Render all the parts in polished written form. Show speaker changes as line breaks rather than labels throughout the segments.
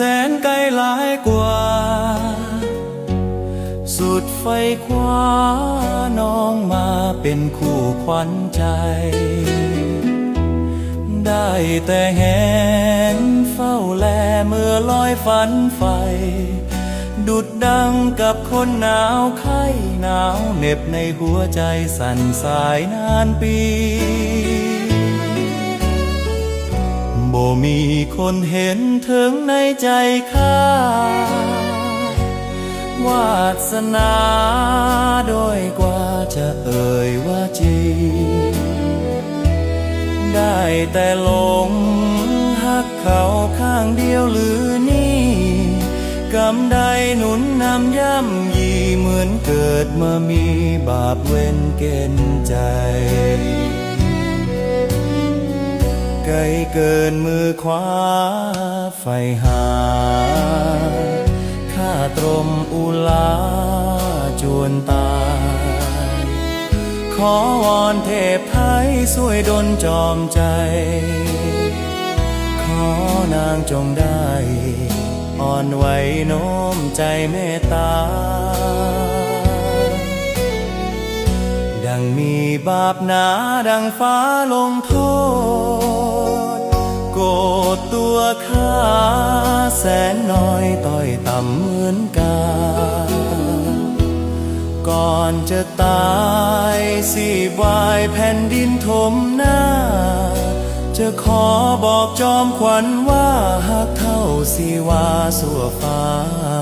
แสนไกลหลายกว่าสุดไฟคว้าน้องมาเป็นคู่ขวัญใจได้แต่แหงเฝ้าแลเมื่อลอยฝันไฟดุดดังกับคนหนาวไข้หนาวเหน็บในหัวใจสั่นสายนานปีบ่มีคนเห็นถึงในใจข้าวาสนาโดยกว่าจะเอ่ยว่าจริงได้แต่หลงหักเขาข้างเดียวหรือนี่กำใดหนุนนำย่ำยีเหมือนเกิดมามีบาปเวรเกณฑ์ใจไกลเกินมือขวาไฟหาข้าตรมอุลาจวนตายขอวอนเทพไทยช่วยดลจอมใจขอนางจงได้อ่อนไหวโน้มใจเมตตาดังมีบาปหนาดังฟ้าลงโทษโกรธตัวข้าแสนน้อยต้อยต่ำเหมือนกาก่อนจะตายสีบวายแผ่นดินถมหน้าจะขอบอกจอมขวัญว่าหากเท่าสีวาสัวฟ้า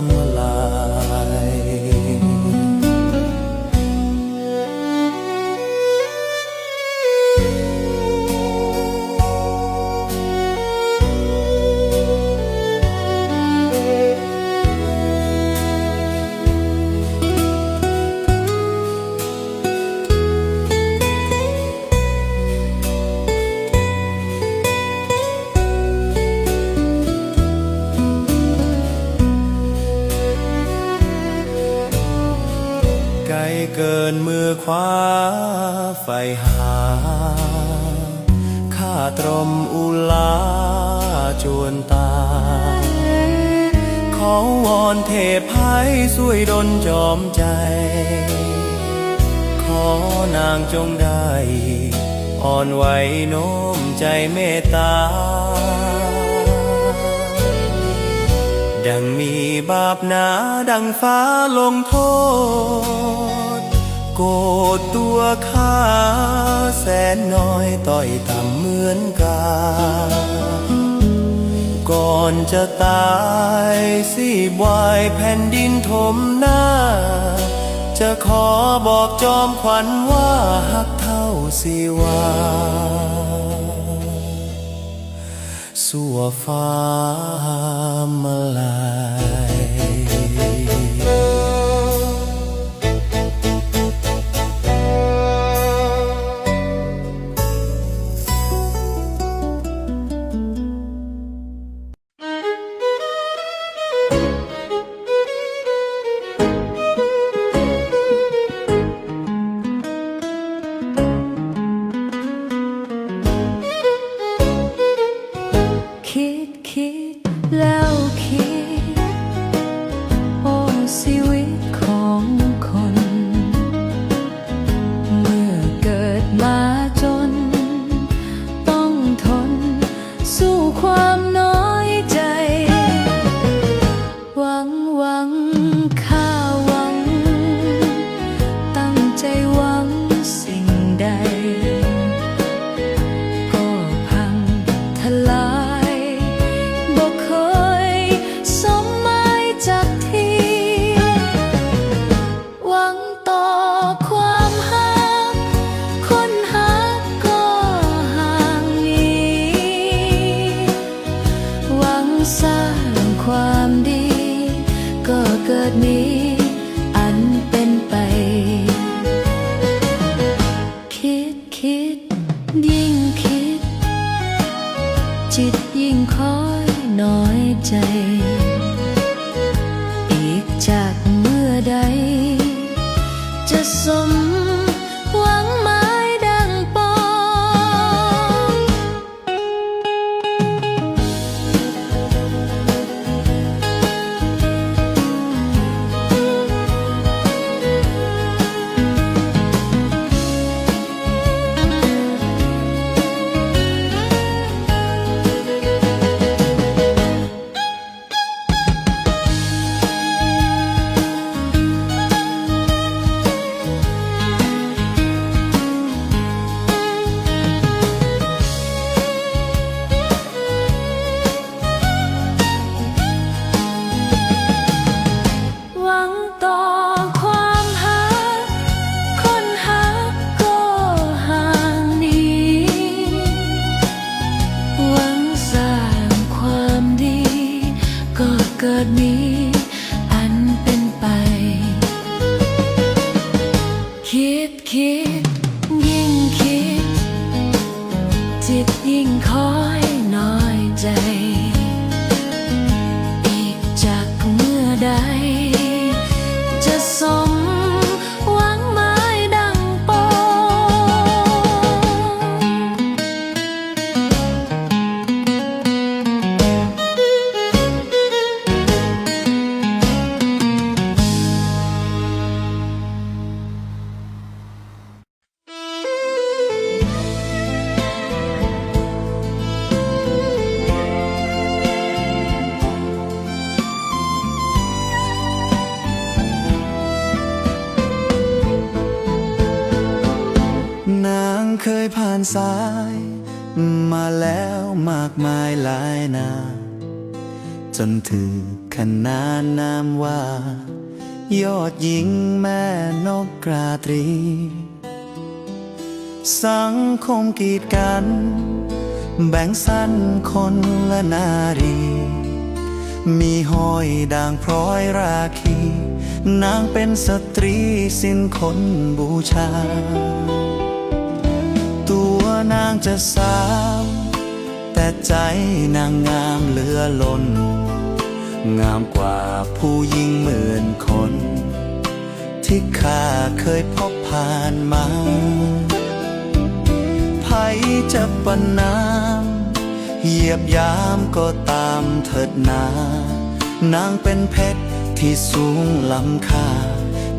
เมื่อลายเกินมือขวาไฟหาข้าตรมอุลาจวนตายขอวอนเทพไทยช่วยดลจอมใจขอนางจงได้อ่อนไหวโน้มใจเมตตาดังมีบาปหนาดังฟ้าลงโทษโกรธตัวข้าแสนน้อยต้อยต่ำเหมือนกาก่อนจะตายสีบวายแผ่นดินถมหน้าจะขอบอกจอมขวัญว่าหักเท่าสีวาสัวฟ้ามาลาย
คิดแล้วคิดโอ้ชีวิตของคนเมื่อเกิดมาจนต้องทนสู้ความน้อยใจหวังข้าหวังตั้งใจหวังสิ่งใดก็พังทลายสร้างความดีก็เกิดมีอันเป็นไปคิดยิ่งคิดจิตยิ่งคอยน้อยใจอีกจากเมื่อใดจะสมหวังหมายดังปอง
านสายมาแล้วมากมายหลายนาจนถึงขนานนามว่า ยอดหญิงแม่นกราตรี สังคมกีดกัน แบ่งสรรคนละนารี มีห้อยด่างพร้อยราคี นางเป็นสตรีสิ้นคนบูชา ตัวนางจะสาว แต่ใจนางงามเหลือล้น งามกว่าผู้หญิงหมื่นคน ที่ข้าเคยพบผ่านมาไผจะประนามเหยียบยามก็ตามเถิดนา นางเป็นเพชรที่สูงล้ำค่า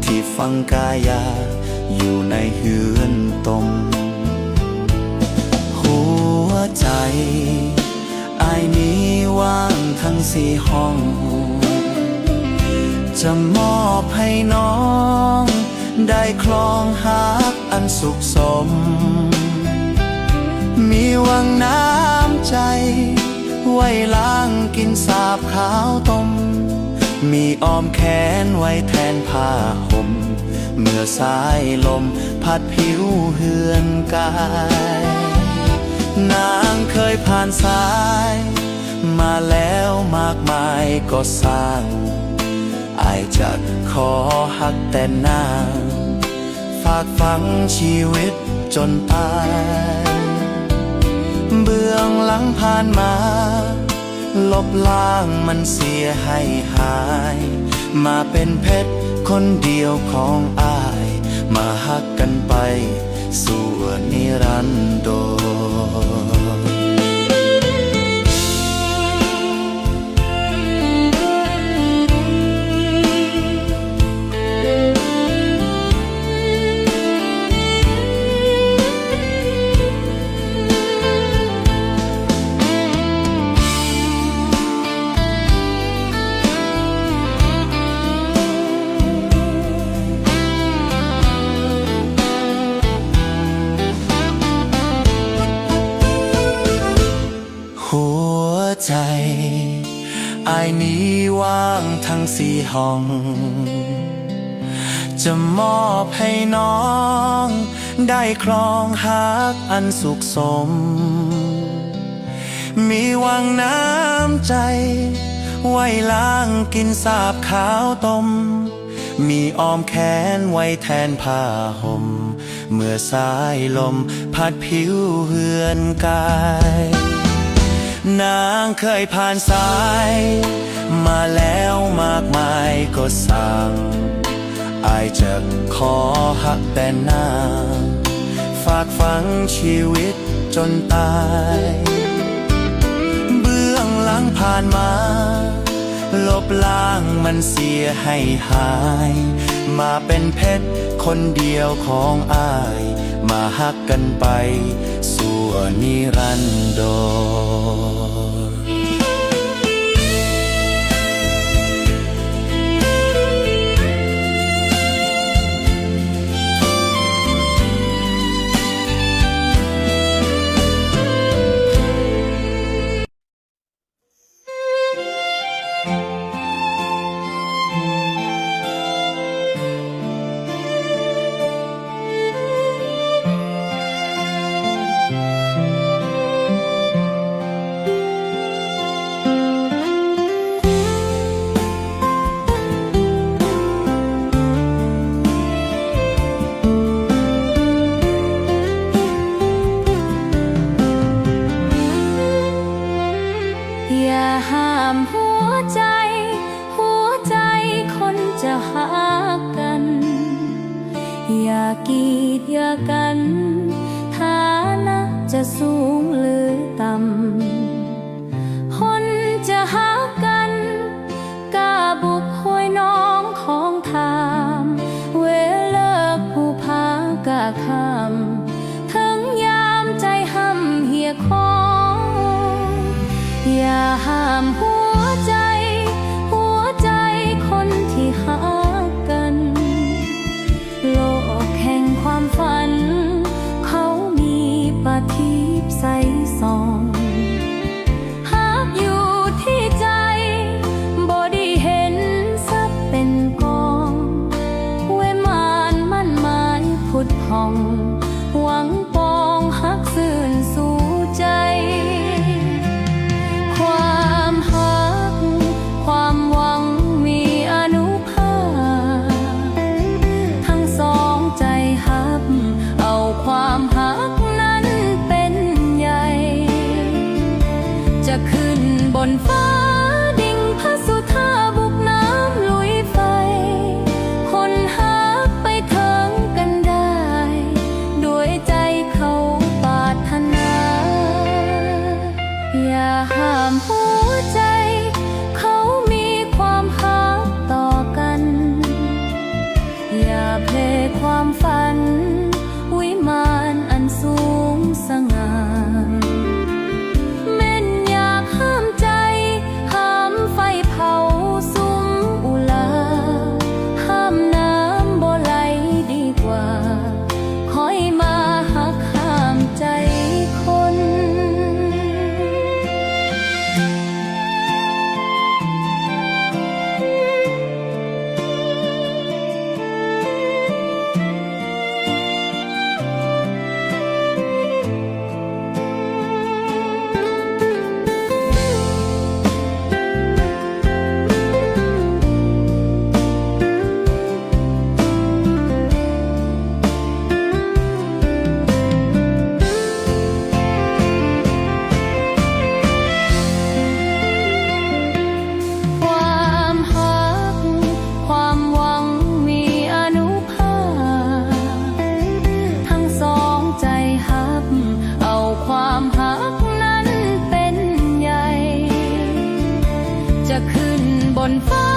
ที่ฟังกายาอยู่ในเฮือนตม หัวใจอายนี้ว่างทั้งสี่ห้อง จะมอบให้น้อง ได้คลองหักอันสุขสม มีวังน้ำใจ ไว้ล้างกินสาบขาวต้ม มีอ้อมแขนไว้แทนผ้าห่ม เมื่อสายลมพัดผิวเฮือนกาย นางเคยผ่านสาย มาแล้วมากมายก็สร้างอายจะขอหักแต่นาง ฝากฝังชีวิตจนตาย เบื้องหลังผ่านมา ลบล้างมันเสียให้หาย มาเป็นเพชรคนเดียวของอาย มาหักกันไปสู่นิรันดร หัวใจอายนี้ว่างทั้งสี่ห้อง จะมอบให้น้อง ได้ครองหักอันสุขสม มีวังน้ำใจ ไว้ล้างกินสาบขาวต้ม มีอ้อมแขนไว้แทนผ้าห่ม เมื่อสายลมพัดผิวเฮือนกาย นางเคยผ่านสาย มาแล้วมากมายก็สั่งอายจะขอหักแต่นาง ฝากฝังชีวิตจนตาย เบื้องหลังผ่านมา ลบล้างมันเสียให้หาย มาเป็นเพชรคนเดียวของอาย มาหักกันไปสู่นิรันดร
อย่าห้ามหัวใจ หัวใจคนจะหักกัน อย่ากีดอย่ากันฐานะจะสูงหรือต่ำคนจะหักกันกล้าบุกห้วยน้องของทามเวเลิกผู้พากะคำถึงยามใจห้ำเหี่ยคอ อย่าห้ามหัวใจ หัวใจคนที่หักกัน โลกแห่งความฝัน เขามีป หวังปองฮักซื่นสู่ใจ ความฮักความหวังมีอนุภาพ ทั้งสองใจฮับเอาความฮักนั้นเป็นใหญ่ จะขึ้นบนฟ้าดิ่งพระสุธาบุกน้ำลุยไฟ คนฮักไปถึงกันได้ ด้วยใจเขาปรารถนา อย่าห้ามหัวใจ เขามีความฮักต่อกัน อย่าเพลความฝัน วิมานอันสูงสง่า แม่นอยากห้ามใจ ห้ามไฟเผาสุมอุลา ห้ามน้ำบ่ไหลดีกว่า คอยมาหักห้ามใจคน ความฮักความหวังมีอนุภาพ ทั้งสองใจฮับเอาความฮักนั้นเป็นใหญ่ จะขึ้นบนฟ้า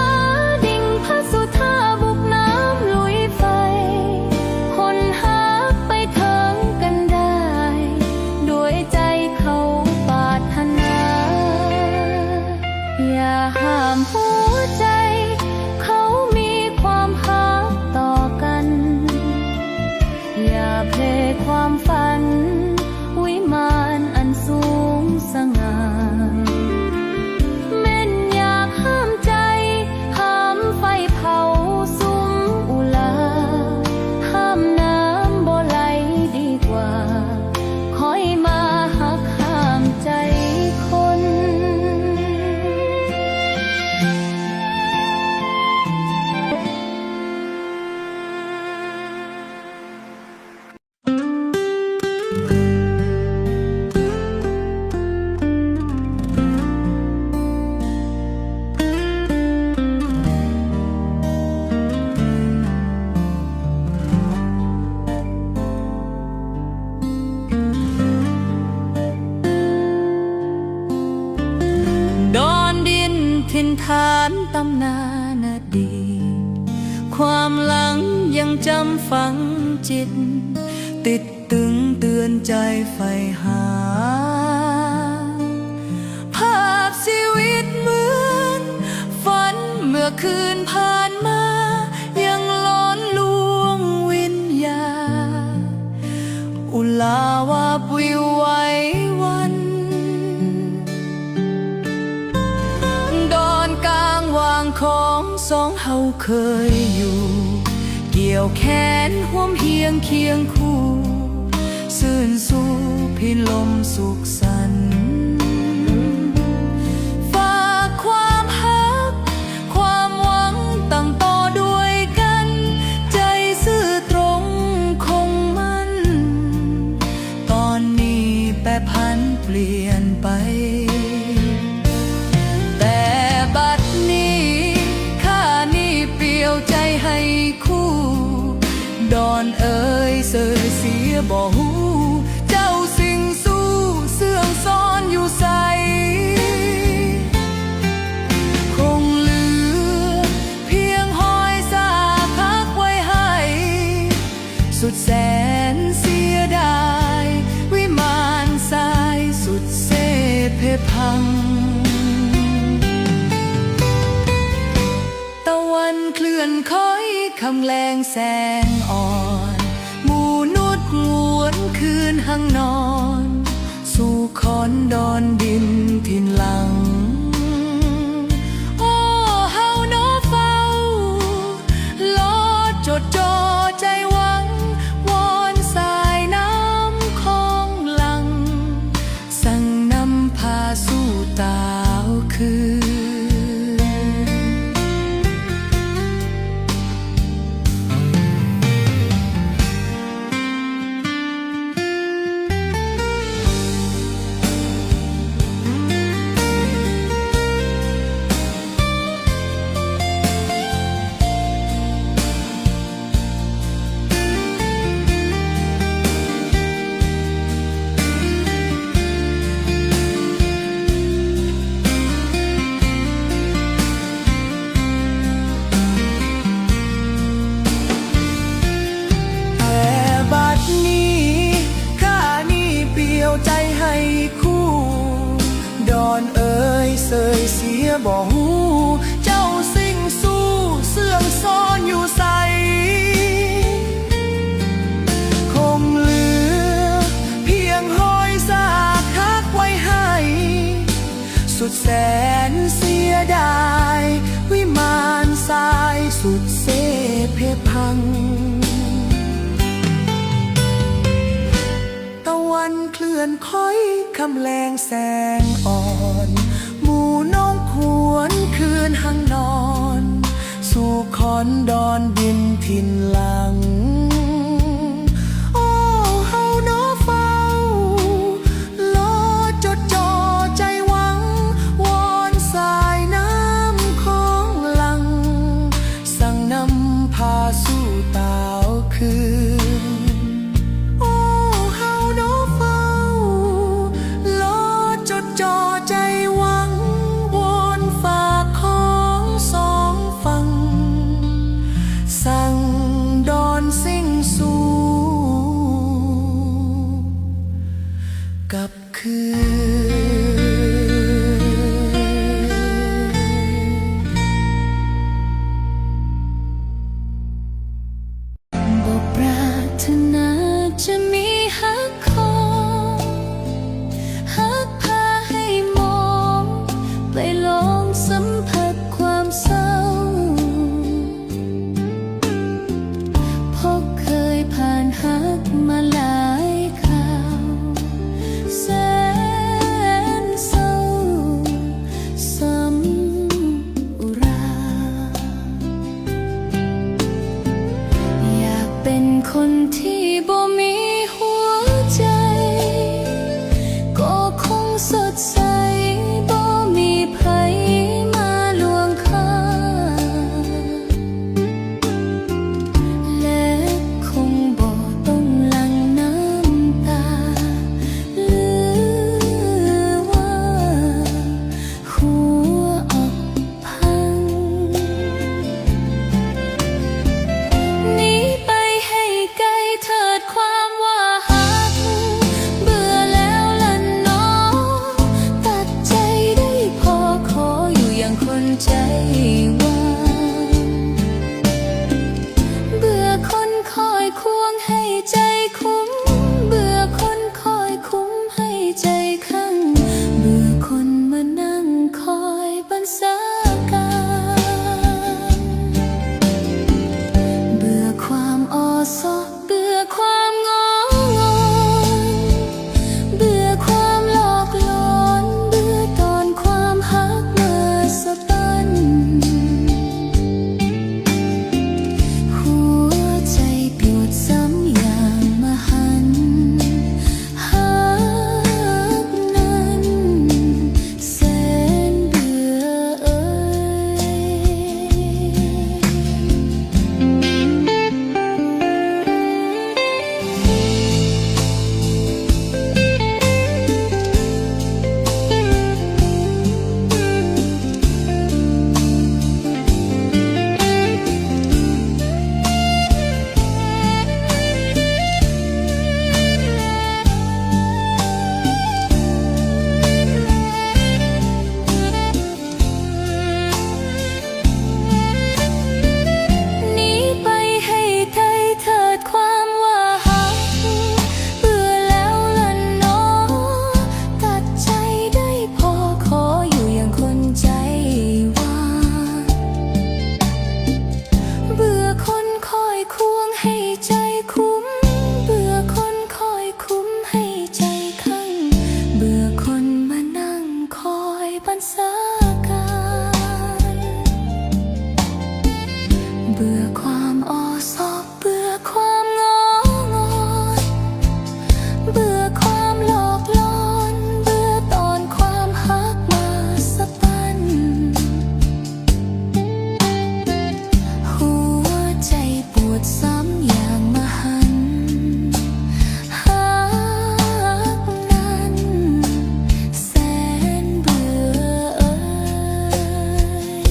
ดิ่งพระสุธาบุกน้ำลุยไฟ คนฮักไปถึงกันได้ ด้วยใจเขาปรารถนา อย่าห้ามหัวใจ เขามีความฮักต่อกัน อย่าเพลความฝัน วิมานอันสูงสง่า แม่นอยากห้ามใจ ห้ามไฟเผาสุมอุลา ห้ามน้ำบ่ไหลดีกว่า คอยมาหักห้ามใจคน ดอนดินถิ่นฐานตำนานอดีต ความหลังยังจำฝังจิต ติดตึงเตือนใจใฝ่หา ภาพชีวิตเหมือนฝันเมื่อคืนผ่านมา ยังล้อนลวงวิญญาณ อุลาวาบวิวไหววัน ดอนกลางวางของสองเฮาเคยอยู่ เกี่ยวแขนห่วมเฮียงเคียงคู่ ซื่นสู่พิลมสุขสันต์ฝากความฮัก ความหวังตั้งต่อด้วยกัน ใจซื่อตรงคงมั่น ตอนนี้แปรพันเปลี่ยนไป แต่บัดนี้ข้านี่เปลี่ยวใจให้คู่ ดอนเอ๋ยเสื่อเสียบ่หู เจ้าสิ่งสู้เสื่องซ้อนอยู่ใส คงเหลือเพียงหอยสาพักไว้ให้ สุดแสนเสียดาย วิมานทรายสุดเสเพพัง ตะวันเคลื่อนค่อยคำแรงแสงอ่อน หมู่นุษงวนคืนหังนอน สู่ขอนดอนดินถิ่นหลัง โอ้เฮาโนเฝ้ารอจดจ่อใจหวัง วอน
ยเสียบ่หูเจ้าสิ่งสู้เสื่องซ้อนอยู่ใสคงเหลือเพียงหอยซากทักไว้ให้สุดแสนเสียดายวิมานทรายสุดเสเพพังตะวันเคลื่อนค่อยคำแรงแสงอ่อนหมู่น้องควรคืนหังนอนสู่คอนดอนดินถิ่นหลังโอ้เฮาน้อเฝ้ารอจดจ่อใจหวังวอนสายน้ำของหลังสั่งนำพาสู่ตาวคืนโอ้เฮาน้อเฝ้ารอจดจ่อใจหวังวอนฝากของสองฝั่งสั่งดอนสิ่งสู่กับคืบ่ปรารถนาจะมีฮักของฮักพาให้มองไปลองสัมผัสความเศร้าเพราะเคยผ่านฮักมาหลายคราวแสนเศร้าซ้ำอุรา อยากเป็นคนที่บ่มีหัวใจ ก็คงสดใสบ่มีไผมาลวงข้างและคงบ่ต้องหลั่งน้ำตาหรือว่าหัวอกพัง หนีไปให้ไกลเถิดความว่าหักเบื่อแล้วล่ะเน้องตัดใจได้พอขออยู่อย่างคนใจว่างเบื่อคนคอยควงให้ใจคุ้มเบื่อคนคอยคุ้มให้ใจข้างเบื่อคนมานั่งคอยบรรษาการ เบื่อความอ้อซ้อเบื่อความงอนเบื่อความหลอกหลอนเบื่อตอนความฮักมาสะบั้นหัวใจปวดซ้ำอย่างมหันต์ฮักนั้นแสนเบื่อเอ่หนีไปให้ไกลเถิดความว่าหักเบื่อแล้วล่ะเน้องตัดใจได้พอขออยู่อย่างคนใจว่างเบื่อคนคอยควงให้ใจคุ้มเบื่อคนคอยคุ้มให้ใจข้างเบื่อคนมานั่งคอยบรรษาการ เบื่อความอ้อซ้อเบื่อความงอนเบื่อความหลอกหลอนเบื่อตอนความฮักมาสะบั้นหัวใจปวดซ้ำอย่างมหันต์ฮักนั้นแสนเบื่อเอ่ย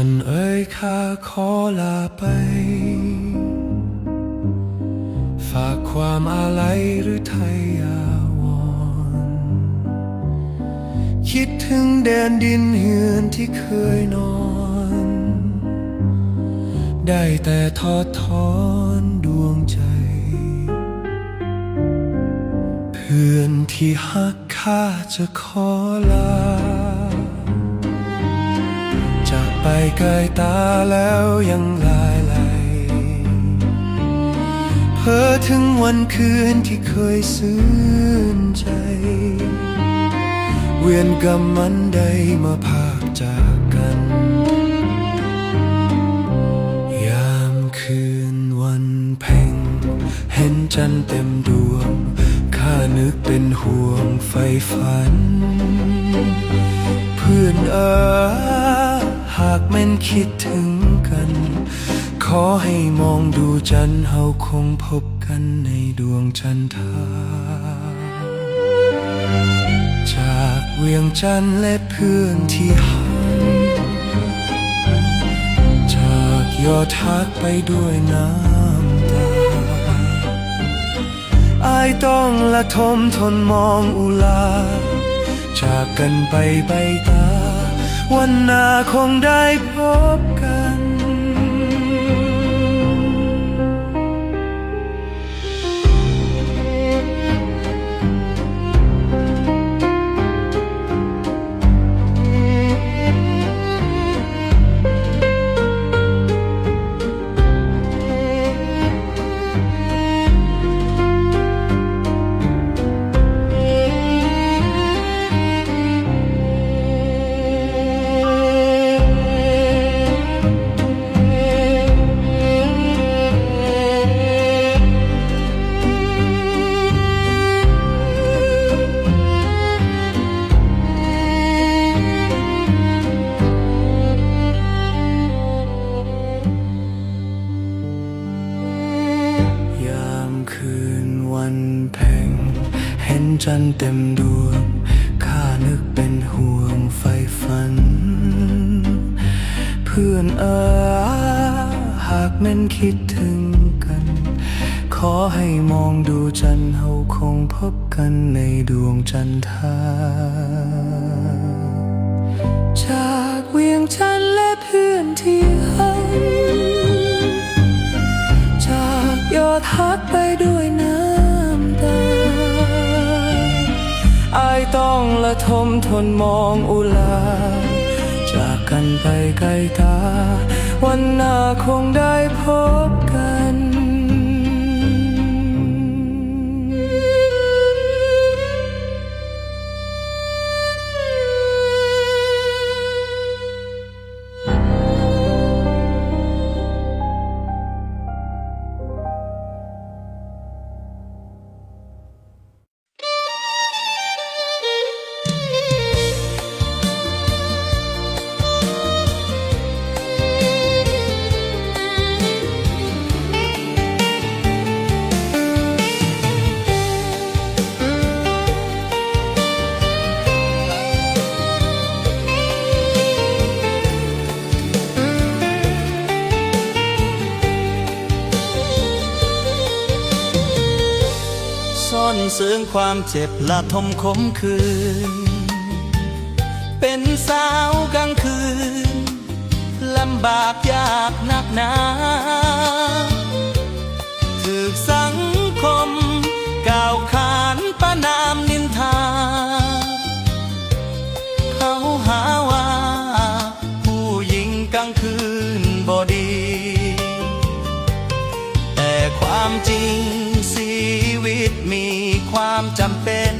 นเอ๋ยข้าขอลาไปฝากความอาลัยหรือไทยอาวรณ์คิดถึงแดนดินเฮือนที่เคยนอนได้แต่ทอดถอนดวงใจเพื่อนที่ฮักข้าจะขอลาจากไปไกลตาแล้วยังลายไหลเพ้อถึงวันคืนที่เคยซื่นใจเวียนกรรมมันใดมาพากจากกันยามคืนวันเพ็ญเห็นจันทร์เต็มดวงข้านึกเป็นห่วงไฟฝันเพื่อนหากแม่นคิดถึงกันขอให้มองดูจันทร์เฮาคงพบกันในดวงจันทราจากเวียงจันทร์และเพื่อนที่หันจากยอดทักไปด้วยน้ำตาอายต้องละทมทนมองอุลาจากกันไปใบตาวันหน้าคงได้พบกันจันทร์เต็มดวงข้านึกเป็นห่วงไฟฝันเพื่อนหากแม่นคิดถึงกันขอให้มองดูจันทร์เฮาคงพบกันในดวงจันทราจากเวียงจันทร์และเพื่อนที่หันจากยอดฮักไปด้วยน้ำตาอายต้องละทมทนมองอุลาจากกันไปไกลตาวันหน้าคงได้พบกัน
ซ่อนเสื่องความเจ็บละทมขมคืนเป็นสาวกลางคืนลำบากยากนักหนาถูกสังคมกล่าวขานประนามนินทาเขาหาว่าผู้หญิงกลางคืนบ่ดีแต่ความจริงชีวิตมีความจำเป็น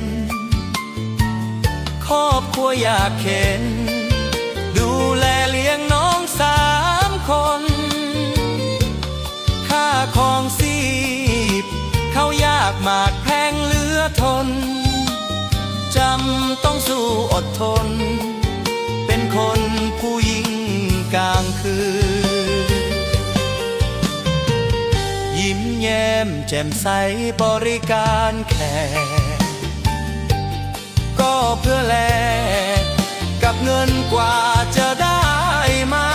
ครอบครัวอยากเข็นดูแลเลี้ยงน้อง3 คนค่าของชีพเขายากมากแพงเหลือทนจำต้องสู้อดทนเป็นคนผู้หญิงกลางคืนยิ้มแย้มแจ่มใสบริการแขกก็เพื่อแลกกับเงินกว่าจะได้มา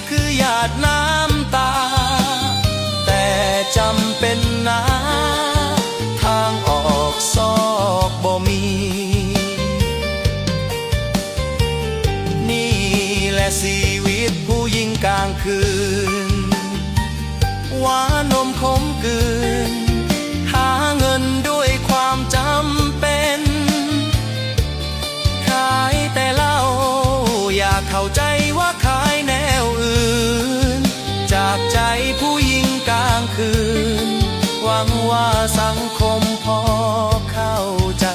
คือหยาดน้ำตาแต่จำเป็นนะทางออกซอกบ่มี นี่แหละชีวิตผู้หญิงกลางคืนหวานนมขมกืนหาเงินด้วยความจำเป็นขายแต่เหล้าอยากเข้าใจว่าขายแนวอื่นจากใจผู้หญิงกลางคืนหวังว่าสังคมพอเข้าใจ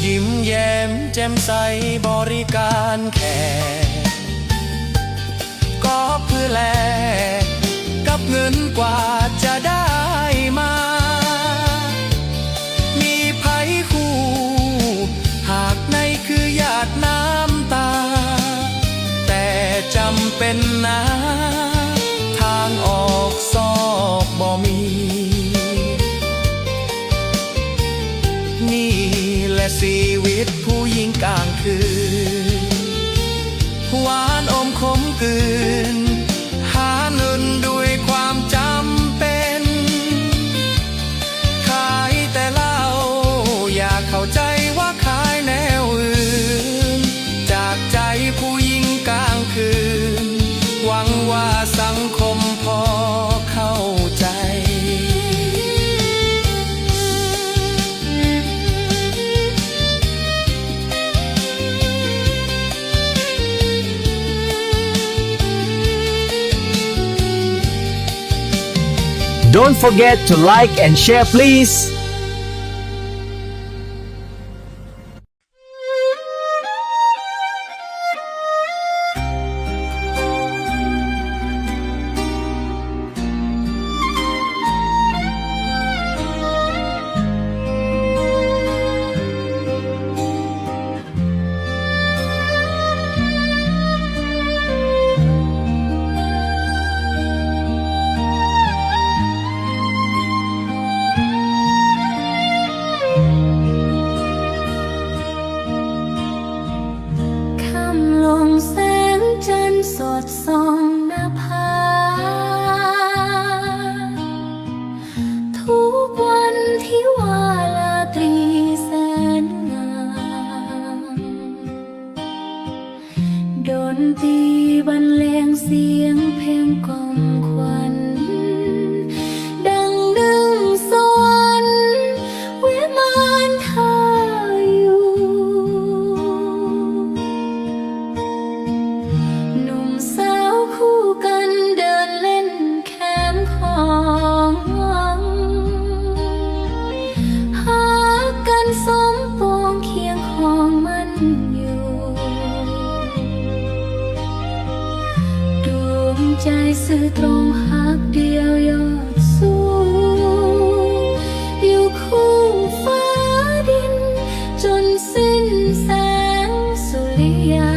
ยิ้มแย้มแจ่มใสบริการแขกก็เพื่อแลกกับเงินกว่าจะได้มา มีไผคู่หากในคือหยาดน้ำตาแต่จำเป็นนะทางออกซอกบ่มี นี่แหละชีวิตผู้หญิงกลางคืนหวานอมขมกืนหาเงินด้วยความจำเป็นขายแต่เหล้าอยากเข้าใจว่าขายแนวอื่นจากใจผู้หญิงกลางคืนหวังว่าสังคมพอเข้าใจ
Don't forget to like and share, please.
สดส่องหน้าผาทุกวันที่ว่าลาตรีแสนงามดนตรีบรรเลงเสียงเพลงกล่อมขวัญดังดึงสวรรค์วิมานเธออยู่หนุ่มสาวคู่กันเดินเล่นแคมป์ของหากันสมปองเคียงของมันอยู่ดวงใจสื่อตรงหักเดียวยอดสูงอยู่คู่ฟ้าดินจนสิ้นแสงสุริยา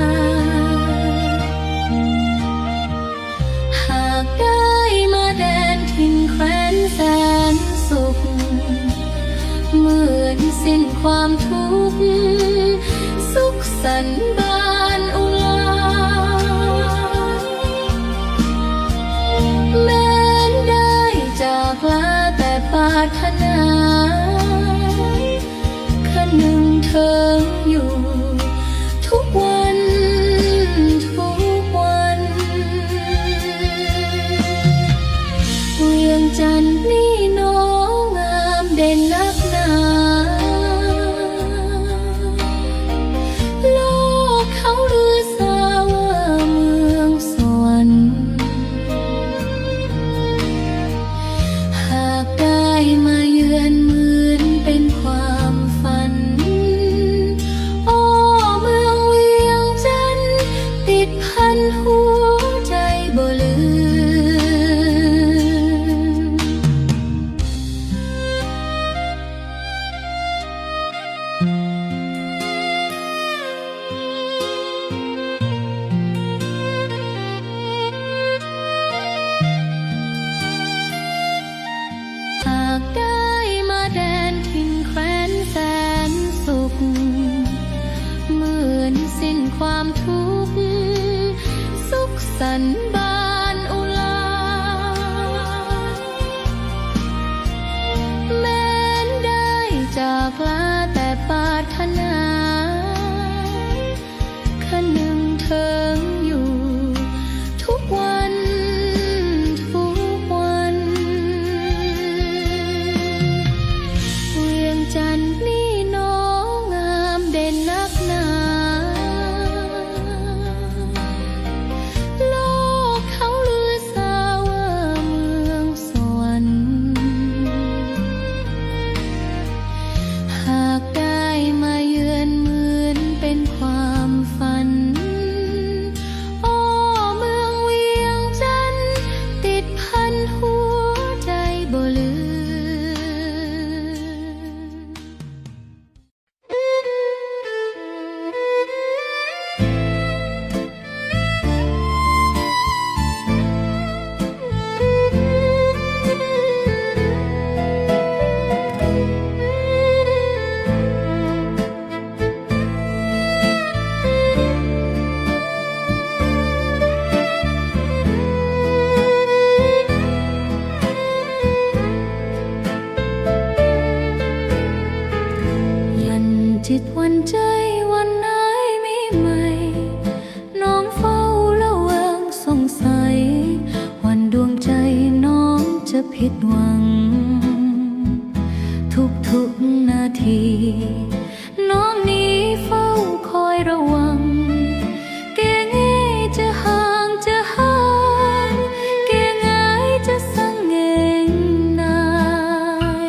หากได้มาแดนถิ่นแคว้นแสนสุขเหมือนสิ้นความทุกข์สุขสันต์บานอุลาแม้นได้จากลาแต่ปรารถนาคนึงเธออยู่ทุกวันทุกวันเวียงจันทร์นี่น้องงามเด่นนักหนาโล ผิดหวัง ทุกนาที น้องนี้เฝ้าคอยระวัง เก่งจะห่างจะห่างเก่งจะสั่งเองนา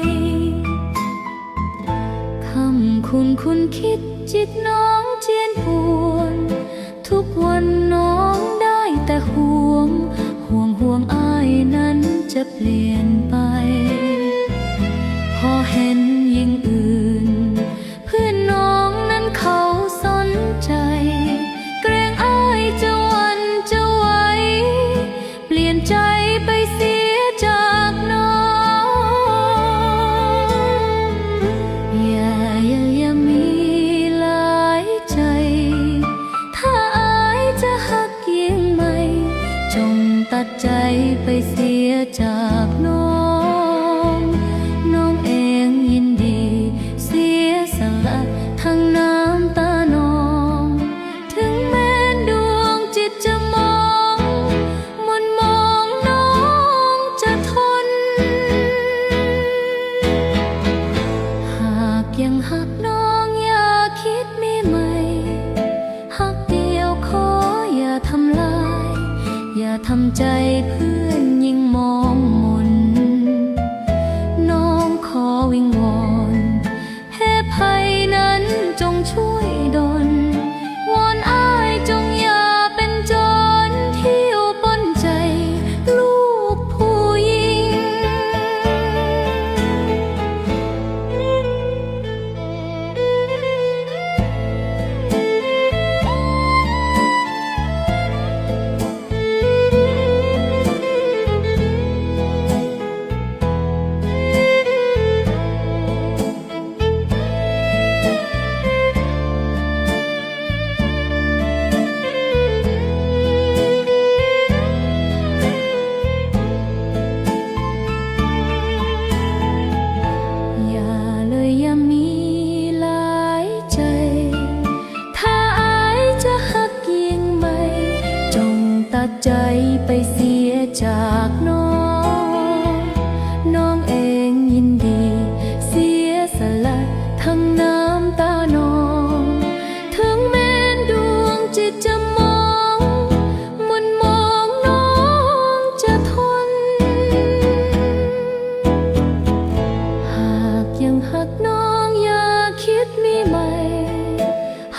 ยคำคุณคิดจิตน้องเจียนปวนทุกวันน้องได้แต่ห่วงอ้ายนั้นจะเปลี่ยนไปพอเห็นยิ่งอื่นเพื่อนน้องนั้นเขาสนใจเกรงอ้ายจะหวั่นจะไหวเปลี่ยนใจไปเสียจากน้องอย่ามีหลายใจถ้าอ้ายจะหักยิ่งไม่จงตัดใจไปเสียจากน้องน้องเองยินดีเสียสละทั้งน้ำตานองถึงแม้ดวงจิตจะมองน้องจะทนหากยังหักน้องอย่าคิดมีใหม่หักเดียวขออย่าทำลายอย่าทำใจเพื่อนยิ่งมองมนน้องขอวิงวอนให้ภัยนั้นจงช่วยดลวอนอ้ายจงอย่าเป็นโจรเที่ยวปล้นใจลูกผู้หญิงอย่ามีหลายใจถ้าอ้ายจะหักยิ่งไม่จงตัดใจไปเสียจากน้องเองยินดีเสียสละทั้งน้ำตานองถึงแม้ดวงจิตจะมองน้องจะทนหากยังหักน้องอย่าคิดมีใหม่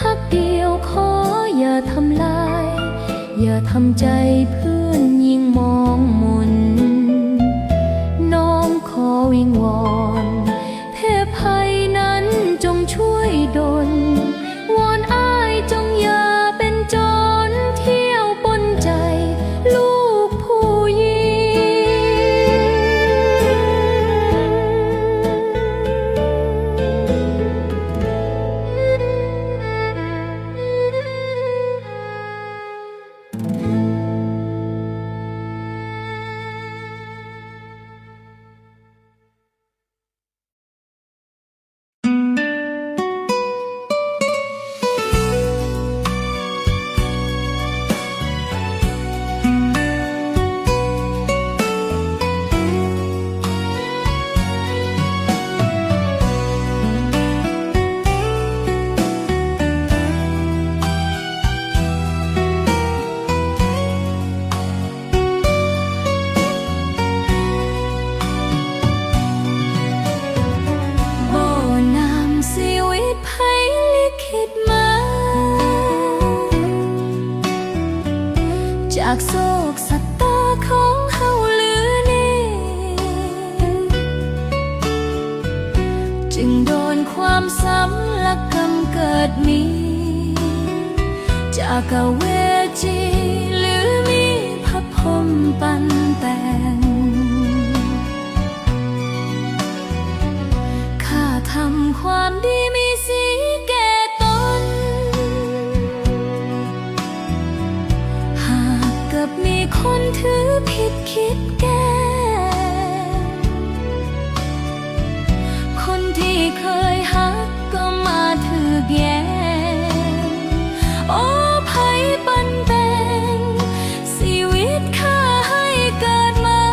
หักเดียวขออย่าทำลายอย่าทำใจเพื่อนยิ่งมองมนน้องขอวิงวอนเทพภัยนั้นจงช่วยดลวอนอ้ายจงอย่าเป็นโจรเที่ยวปล้นใจลูกผู้หญิจากโศกสัตตาของเฮาเหลือนี่จึงโดนความซ้ำและกำเกิดมีจากเวจีหรือมีพระพรหมปันแต่งข้าทำความดีมีสีแก่ตนหากเกิดมีคนถือผิดคิดแก้คนที่เคยหักก็มาถือแย่โอ้ภัยปันแบ่งชีวิตข้าให้เกิดมา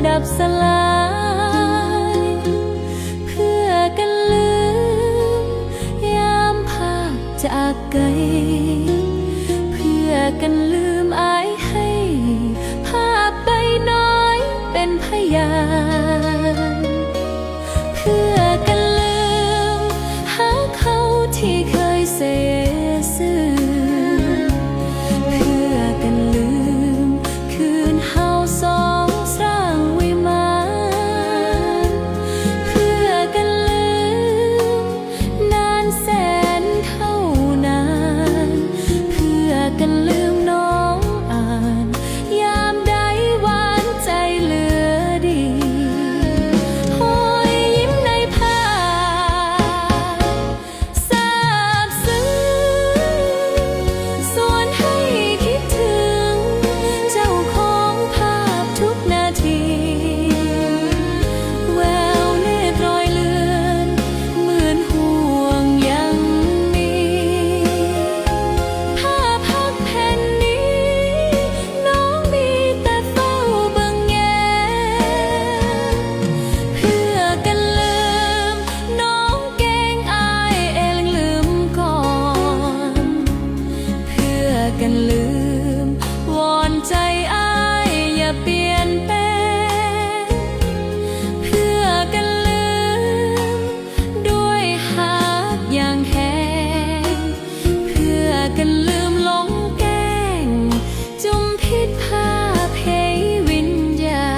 ดับสลายเพื่อกันลืมยามภาพจากไกลเพื่อกันลืมอายให้ภาพใบน้อยเป็นพยานเพื่อกันลืมหาเขาที่เคยเสียซื่อเพื่อกันลืมคืนเฮาสองสร้างวิมานเพื่อกันลืมนานแสนเท่านานเพื่อกันลืมน้องอ่านยามใดหวานใจเหลือดีโอ้ยยิ้มในภาพซาบซึ้งส่วนให้คิดถึงเจ้าของภาพทุกนาทีแววเนตรรอยเลือนเหมือนห่วงยังมีภาพพักแผ่นนี้น้องมีแต่เฝ้าเบิ่งแยเพื่อกันลืมน้องแกล้งอายเองลืมก่อนเพื่อกันลืมวอนใจอายอย่าเปลี่ยนแปลงเพื่อกันลืมด้วยหักอย่างแห้งเพื่อกันลืมหลงแกล้งจุมพิษภาพให้วิญญา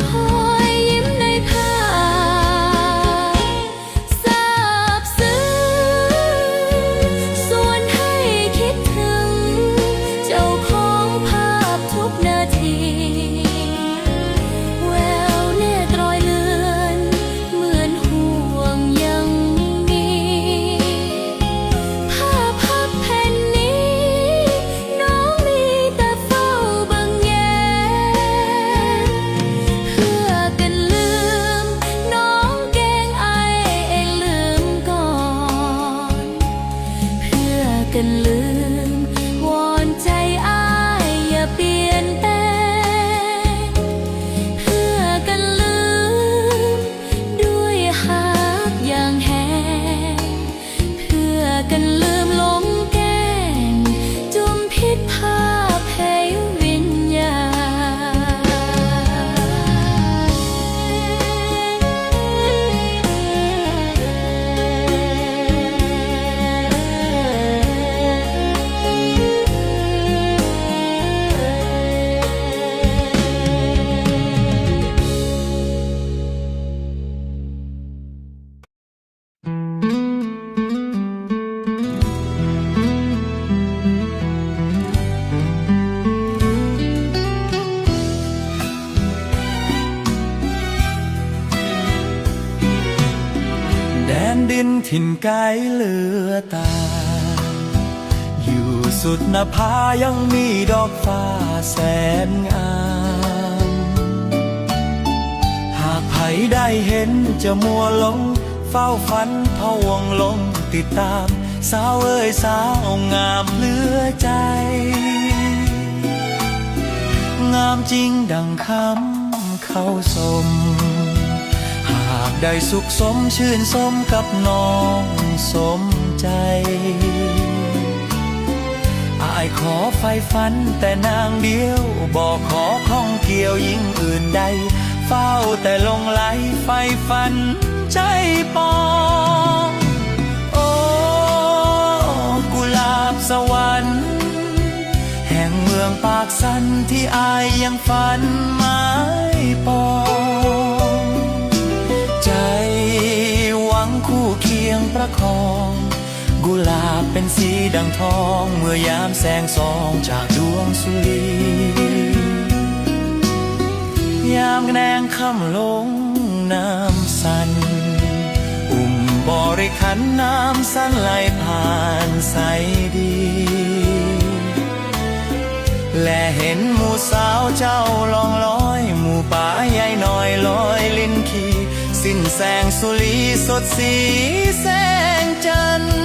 โอ้ยยิ้มในภาพซาบซึ้งส่วนให้คิดถึงเจ้าของภาพทุกนาทีแววเนตรรอยเลือนเหมือนห่วงยังมีภาพพับแผ่นนี้น้องมีแต่เฝ้าเบิ่งแยเพื่อกันลืมน้องแกล้งอายเองลืมก่อนเพื่อกันลืมวอนใจอายอย่าเปลี่ยนแปลงเพื่อกันลืมด้วยหักอย่างแห้งเพื่อกันลืมหลงแกล้งจุมพิษภาพให้วิญญา
แดนดินถิ่นไกลเหลือตา อยู่สุดหน้าผายังมีดอกฟ้าแสนงาม หากไผได้เห็นจะมัวหลงเฝ้าฝันพะวงหลงติดตาม สาวเอ้ยสาวงามเหลือใจ งามจริงดังคำเขาสม หากได้สุขสมชื่นสมกับน้องสมใจ อายขอไฟฝันแต่นางเดียวบอกขอข้องเกี่ยวยิ่งอื่นใด เฝ้าแต่ลงไหลไฟฝันใจปอง โอ้กุหลาบสวรรค์แห่งเมืองปากสันที่อายยังฝันหมายปอง ใจหวังคู่เคียงประคอง กุหลาบเป็นสีดังทองเมื่อยามแสงส่องจากดวงสุรี ยามแนงคำลงน้ำสันอุ่มบริขันน้ำสันไหลผ่านใสดี และเห็นหมู่สาวเจ้าลองลอยหมู่ป่าใหญ่น้อยลอยลิ้นขี่สิ้นแสงสุรีสดสีแสงจันทร์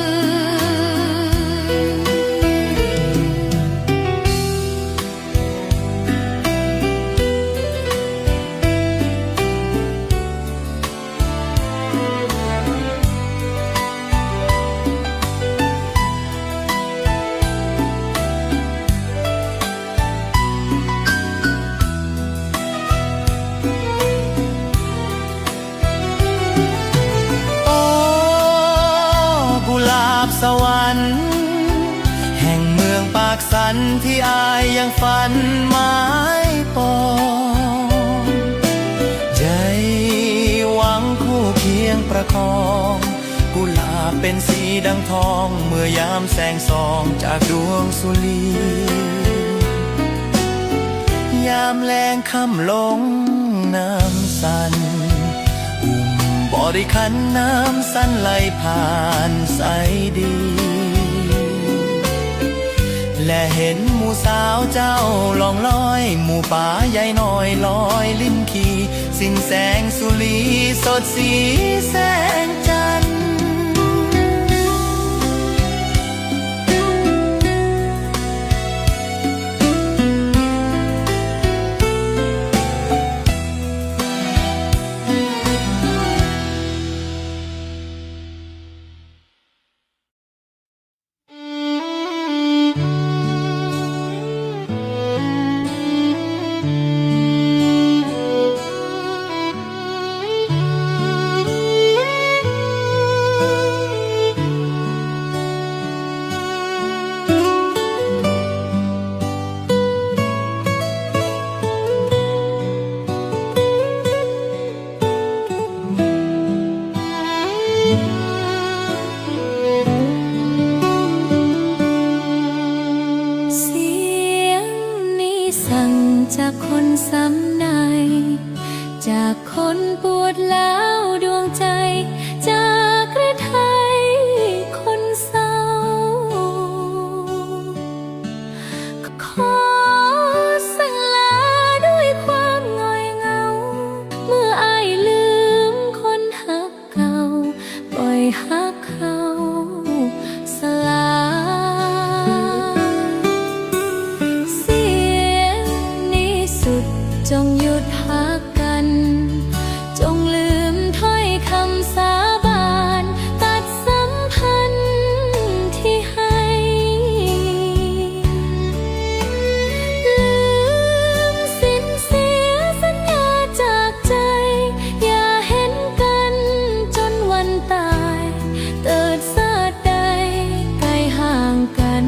สวรรค์แห่งเมืองปากสันที่อายยังฝันหมายปองใจหวังคู่เคียงประคองกุหลาบเป็นสีดังทองเมื่อยามแสงส่องจากดวงสุรียามแลงค่ำลงน้ำสันบริขันน้ำสันไหลผ่านใสดี และเห็นหมู่สาวเจ้าลองลอยหมู่ป่าใหญ่น้อยลอยลิ้นขี่สิ้นแสงสุรีสดสีแสงจันทร์
จากคนซ้ำในจากคนปวดแล้วดวงใจจากกระไทยคนเศร้าขอสั่งลาด้วยความง่อยเหงาเมื่ออายลืมคนหักเก่าปล่อยหักเขาสลายจงหยุดหักกันจงลืมถ้อยคำสาบานตัดสัมพันธ์ที่ให้ลืมสิ้นเสียสัญญาจากใจอย่าเห็นกันจนวันตายเติดสาดใดไกลห่างกัน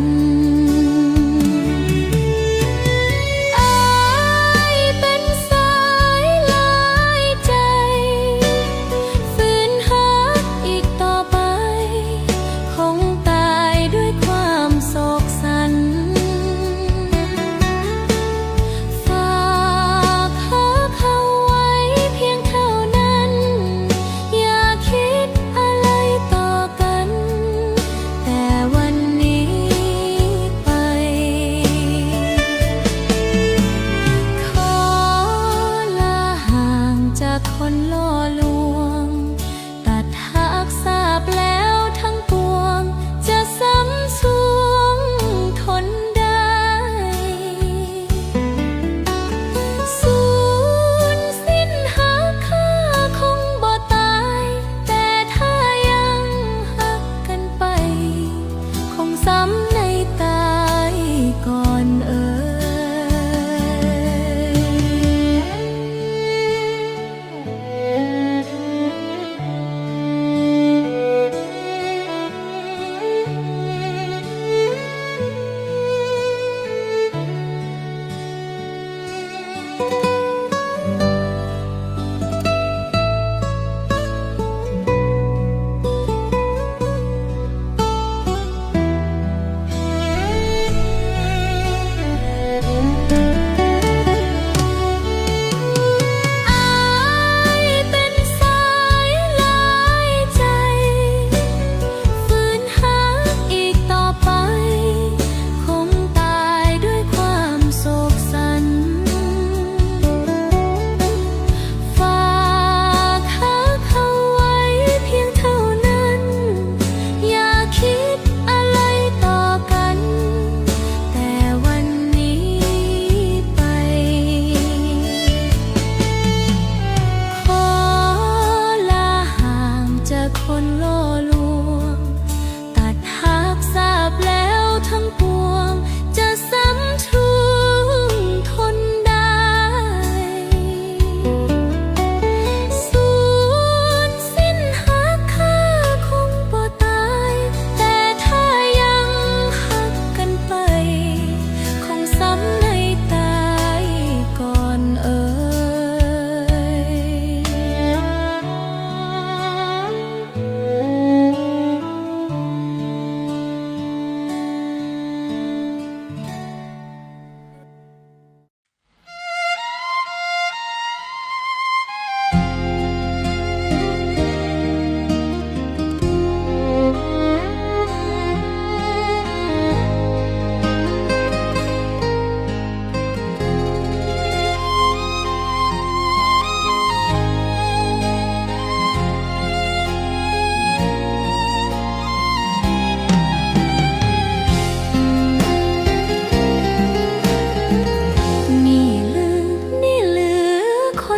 คนล่อลวงตัดหักสาบแล้วทั้งปวงจะซ้ำสวงทนได้สูญสิ้นหาค่าคงบ่ตายแต่ถ้ายังหักกันไปคงซ้ำในตายก่อน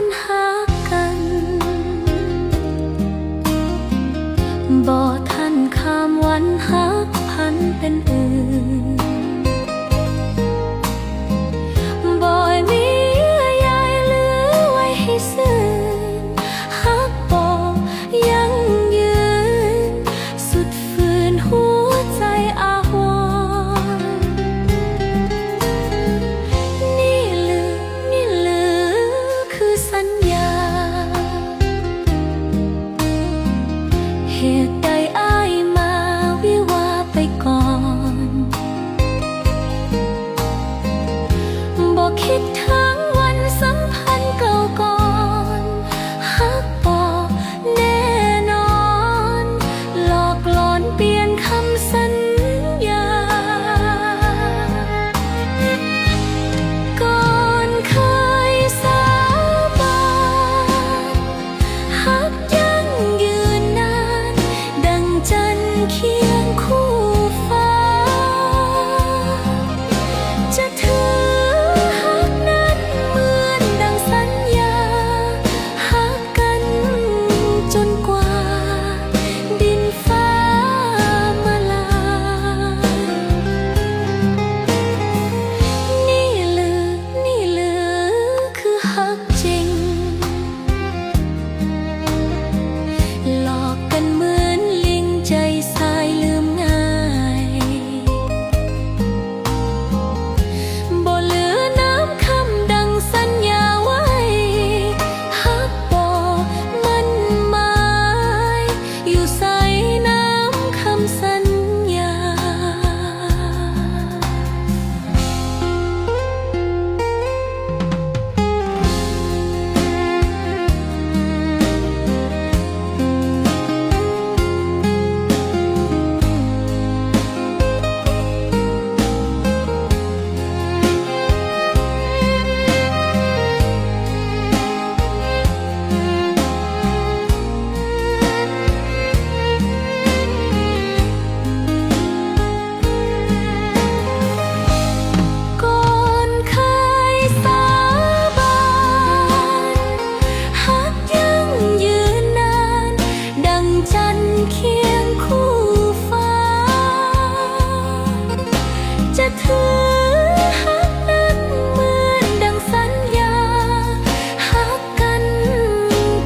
คนหากันบ่ทันข้ามวันหักพันเป็นอื่นบ่มีเยื่อใยเหลือไว้ให้ซื่นหักบ่ยังยืนสุดฝืนหัวใจอาวรณ์นี่หรือคือสัญญาเหตุใดอ้ายมาวิวาไปก่อนบ่คิดถึงวันสัมพันธ์เก่าก่อนหักบ่แน่นอนหลอกหลอนเปลี่ยนคำสัญญาก่อนเคยสาบานหักยังยืนนานดังจันทร์เคียงคู่ฟ้าจะถือหักนั้นเหมือนดังสัญญาหักกันจนกว่าดินฟ้ามาลายนี่หรือคือหักจริงหลอกกันเหมือนลิงใจสายลืมง่ายบ่เหลือน้ำคำดังสัญญาไว้หักบ่มันหมายอยู่ใส่น้ำคำสัญญา ก่อนเคยสาบานหักยังยืนนานดังจันทร์เคียงคู่ฟ้าจะถือหักนั้นเหมือนดังสัญญาหักกัน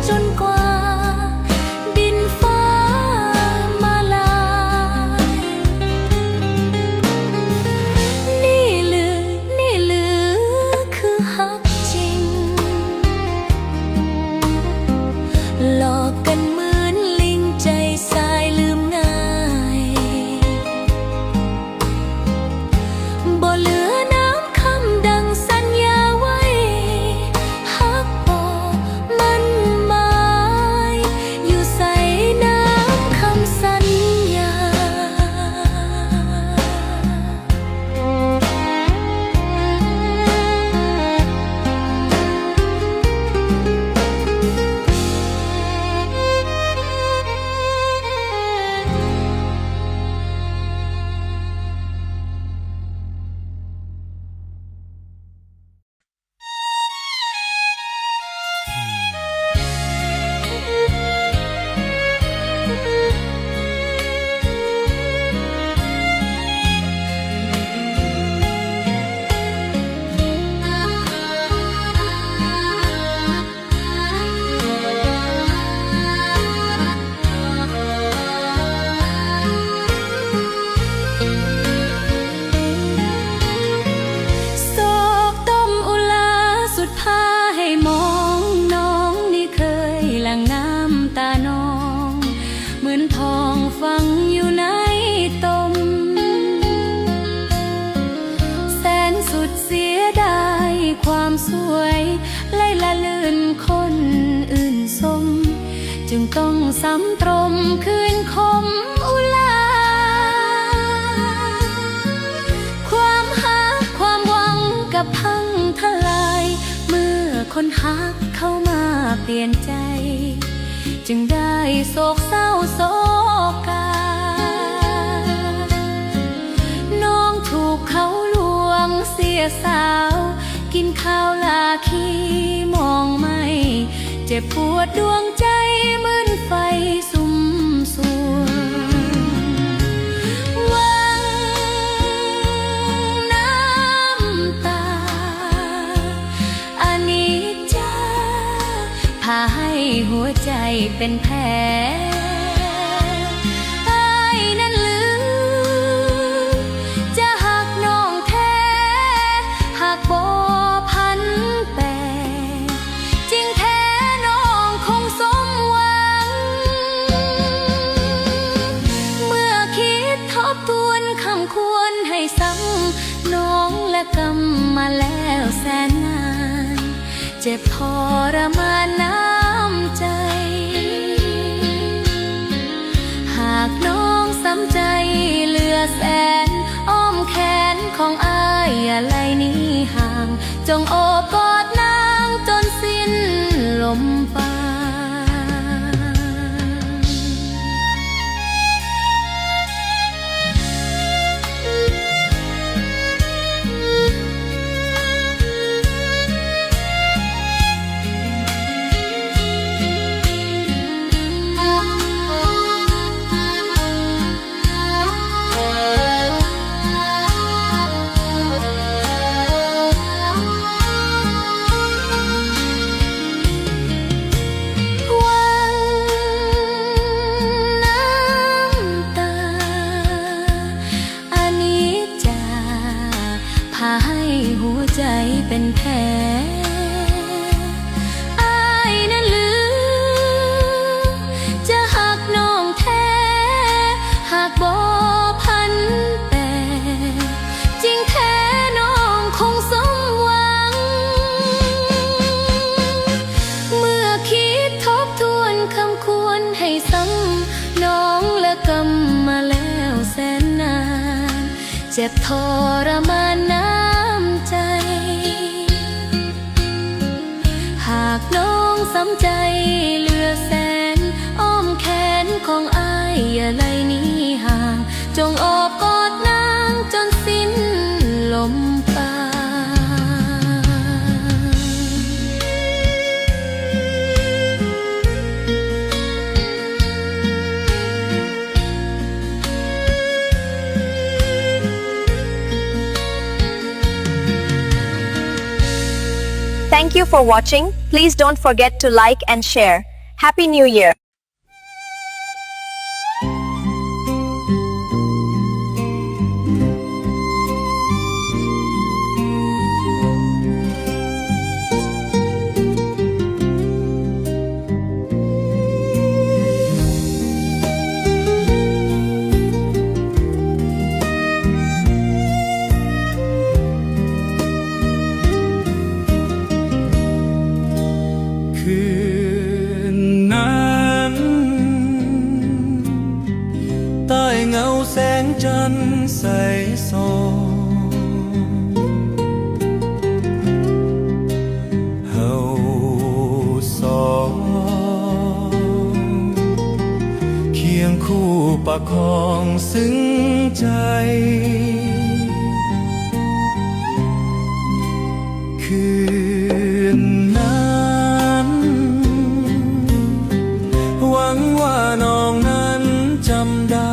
จนกว่าดินฟ้ามาลายนี่หรือคือหักจริงหลอกกันเหมือนลิงใจสายลืมง่ายบ่เหลือน้ำคำดังสัญญาไว้หักบ่มันหมายอยู่ใส่น้ำคำสัญญา ความสวยไล่ละลื่นคนอื่นสมจึงต้องซ้ำตรมคืนคมอุลาความหักความหวังกับพังทลายเมื่อคนหักเข้ามาเปลี่ยนใจจึงได้โศกเศร้าโศกาน้องถูกเขาลวงเสียสาวกินข้าวลาคีมองไม่ จ็บปวดดวงใจเหมือนไฟสุมสวงหวังน้ำตาอานิจจาพาให้หัวใจเป็นแผลอ้ายนั้นลืมจะหักน้องแท้หากบ่พันแปรจริงแท้น้องคงสมหวังเมื่อคิดทบทวนคำควรให้ซ้ำน้องและกำมาแล้วแสนนานเจ็บทรมานน้ำใจหากน้องสำใจเหลือแสนอ้อมแขนของอ้ายอย่าไล่หนี้ห่างจงโอบกอดนางจนสิ้นลมปราหัวใจเป็นแผลอ้ายนั้นลืมจะหักน้องแท้หากบ่พันแปรจริงแท้น้องคงสมหวังเมื่อคิดทบทวนคำควรให้ซ้ำน้องและกำมาแล้วแสนนานเจ็บทรมานน้ำใจหากน้องสำใจเหลือแสนอ้อมแขนของอ้ายอย่าไล่หนี้ห่างจงโอบกอดนางจนสิ้นลมปราณ
Thank you for watching. Please don't forget to like and share. Happy New Year.
แสงจันทร์ใสส่องเฮาสองเคียงคู่ประคองซึ้งใจคืนนั้นหวังว่าน้องนั้นจำได้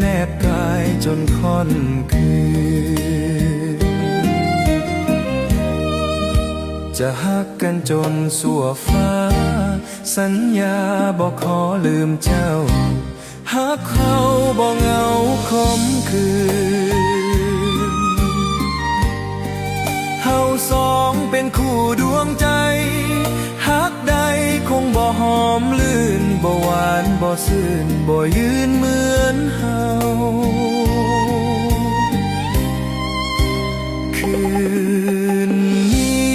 แนบกายจนค่อนคืนจะฮักกันจนสั่วฟ้าสัญญาบอกขอลืมเจ้าฮักเขาบอกเหงาคมคืนเฮาสองเป็นคู่ดวงใจฮักใดคงบ่หอมลื่นบ่หวานบ่ซื่นบ่ยืนเหมือนเฮาคืนนี้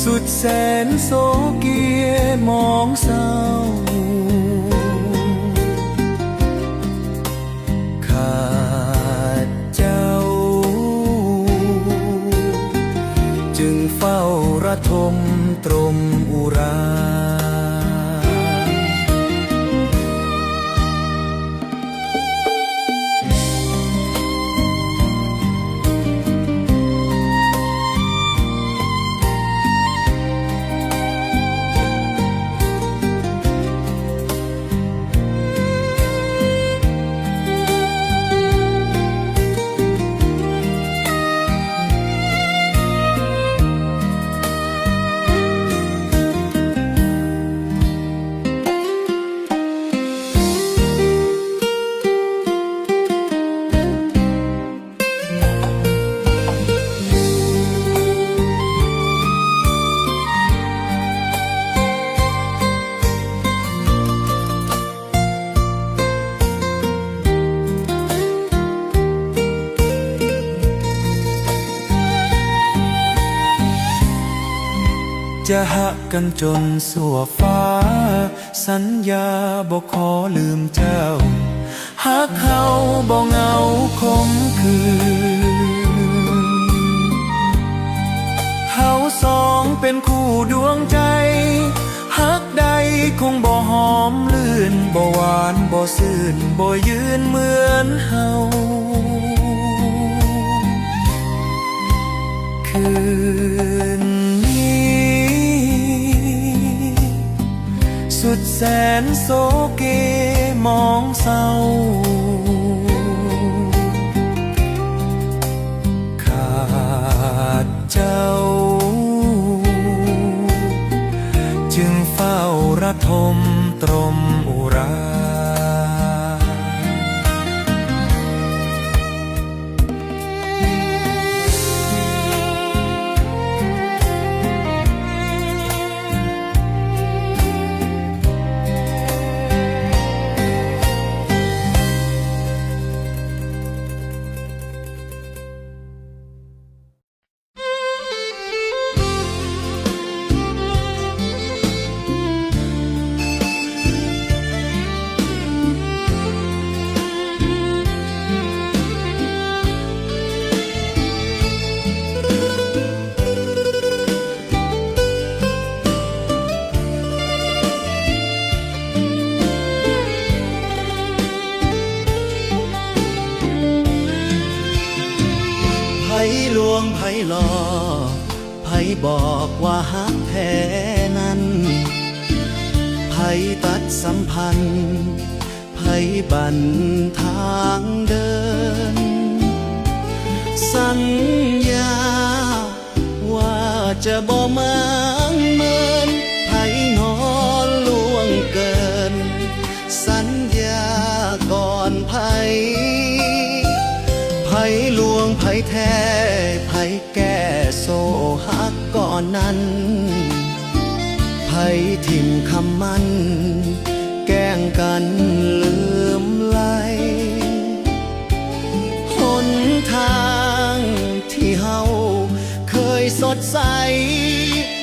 สุดแสนโศเกียมองเศร้าขาดเจ้าจึงเฝ้าระทมตรมอุรา จะหักกันจนสัวฟ้า สัญญาบอกขอลืมเจ้าหักเขาบ่เหงาคมคืนเฮาสองเป็นคู่ดวงใจหักใดคงบ่หอมลื่นบ่หวานบ่ซื่นบ่ยืนเหมือนเฮาคืนสุดแสนโศเกมองเศร้าขาดเจ้าจึงเฝ้าระทมตรมอุรา
ลวงไผหลอกไผบอกว่าฮักแท้นั้นไผตัดสัมพันธ์ไผบันทางเดินสัญญาว่าจะบ่มังเมินไผนอนล่วงเกินสัญญาก่อนไผลวงไผแท้ไผแก้โซฮักก่อนนั้นไผทิมคำมันแกล้งกันลืมไหลหนทางที่เฮาเคยสดใส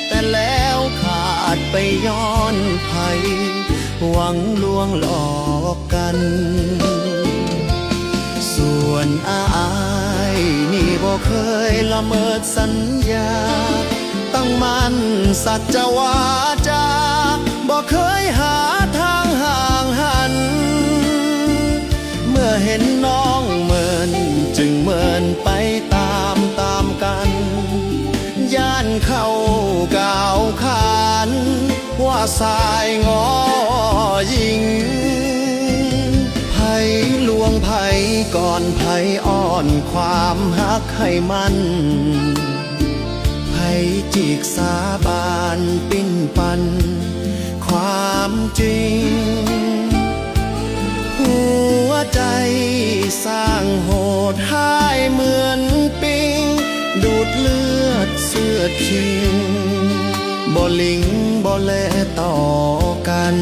แต่แล้วขาดไปย้อนไผหวังลวงหลอกกันส่วนอายนี่บ่เคยละเมิดสัญญาตั้งมั่นสัจวาจาบ่เคยหาทางห่างหันเมื่อเห็นน้องเมินจึงเมินไปตามกันย่านเข้าก้าวขานว่าสายงอยิงไผลวงไผก่อนไผอ้อนความฮักให้มันไผจีกสาบานปิ้นปันความจริงหัวใจสร้างโหดห้ายเหมือนปิงดูดเลือดเสื้อคิงบ่ลิงบ่แลต่อกัน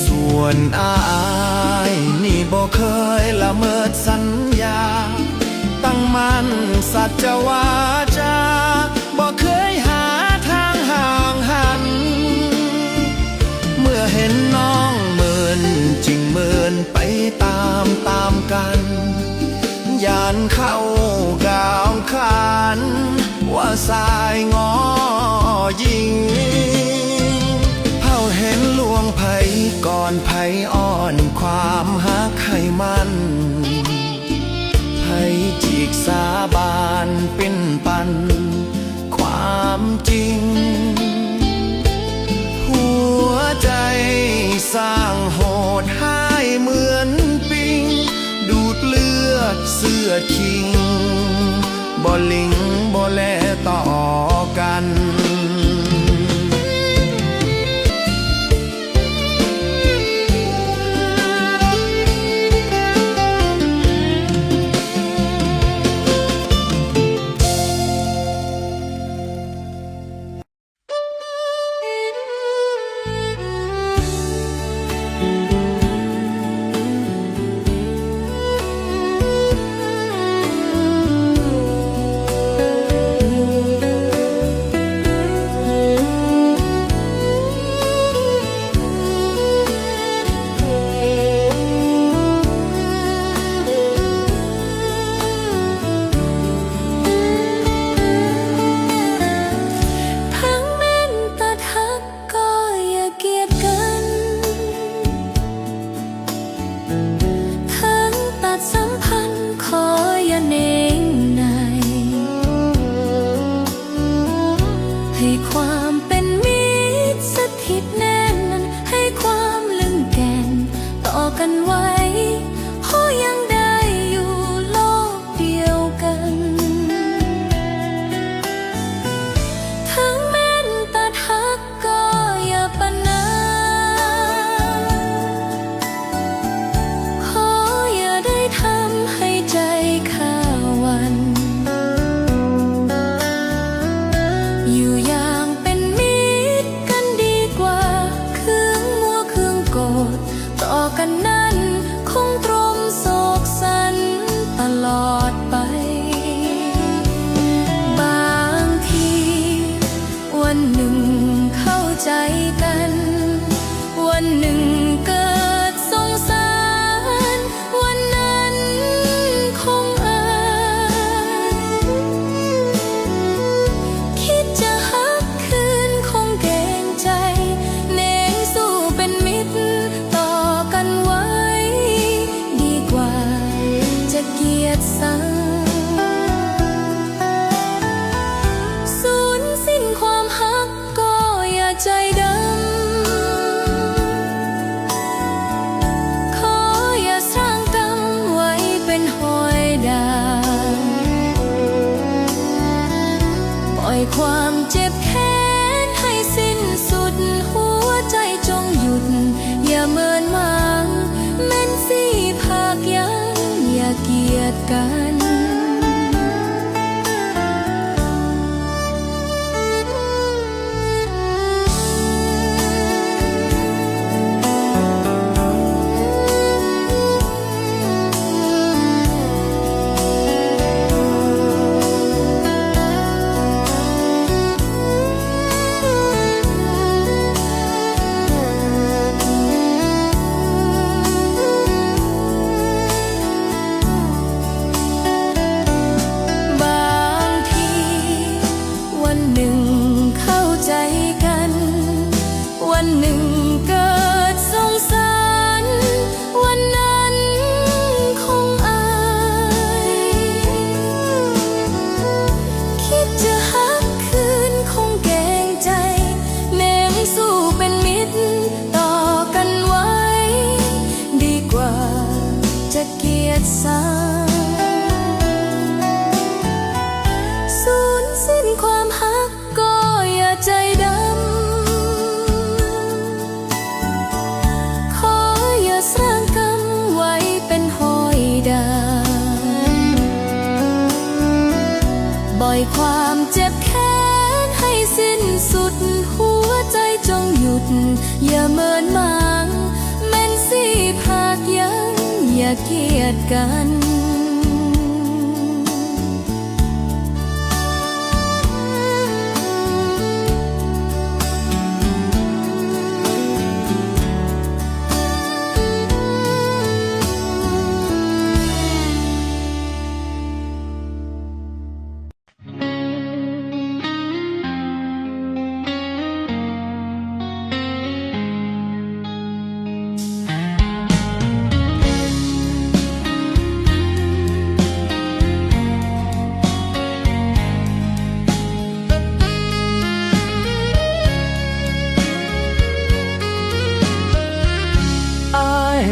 ส่วนอายนี่บ่เคยละเมิดสัญญาตั้งมั่นสัจวาจาบ่เคยหาทางห่างหันเมื่อเห็นน้องเมินจึงเมินไปตามกันย่านเข้าก้าวขานว่าสายงอยิงเห็นลวงไผก่อนไผอ่อนความฮักให้มันไผจีกสาบานปิ้นปันความจริง
สร้างโหดให้เหมือนปิง ดูดเลือดเสื้อคิงบ่ลิงบ่แลต่อกัน
ทั้งแม่นตัดหักก็อย่าเกลียดกัน ทั้งตัดสัมพันธ์ขออย่าเน่งนายให้ความเป็นมิตรสถิตแน่นให้ความลึงแก่นต่อกันไว้เพราะยังได้อยู่โลกเดียวกัน ทั้งแม่นตัดหักก็อย่าปะนาขออย่าได้ทำให้ใจข้าหวัน อยู่อย่างเป็นมิตรกันดีกว่าเครื่องมัวเครื่องโกรธต่อกันนั้นคงตรมโศกสันตลอดไป บางทีวันหนึ่งเข้าใจกัน วันหนึ่งเกิดสงสาร วันนั้นคงอายคิดจะหักคืนคงเกรงใจเน่งสู้เป็นมิตรต่อกันไว้ ดีกว่าจะเกลียดสัง สูญสิ้นความหักก็อย่าใจดำ ขออย่าสร้างกรรมไว้เป็นหอยดาวปล่อยความเจ็บแค้นให้สิ้นสุดหัวใจจงหยุด อย่าเมินมางแม้นสิภาคยังอย่าเกลียดกัน บางทีวันหนึ่งเข้าใจกัน วันหนึ่งเกิดสงสาร วันนั้นคงอายคิดจะหักคืนคงเกรงใจแน่งสู้เป็นมิตรต่อกันไว้ ดีกว่าจะเกลียดสัง สูญสิ้นความหักก็อย่าใจดำ ขออย่าสร้างกรรมไว้เป็นหอยดาวบ่อยความเจ็บแค้นให้สิ้นสุดหัวใจจงหยุด อย่าเมินมางแม้นสิภาคยังอย่าเกลียดกัน
เ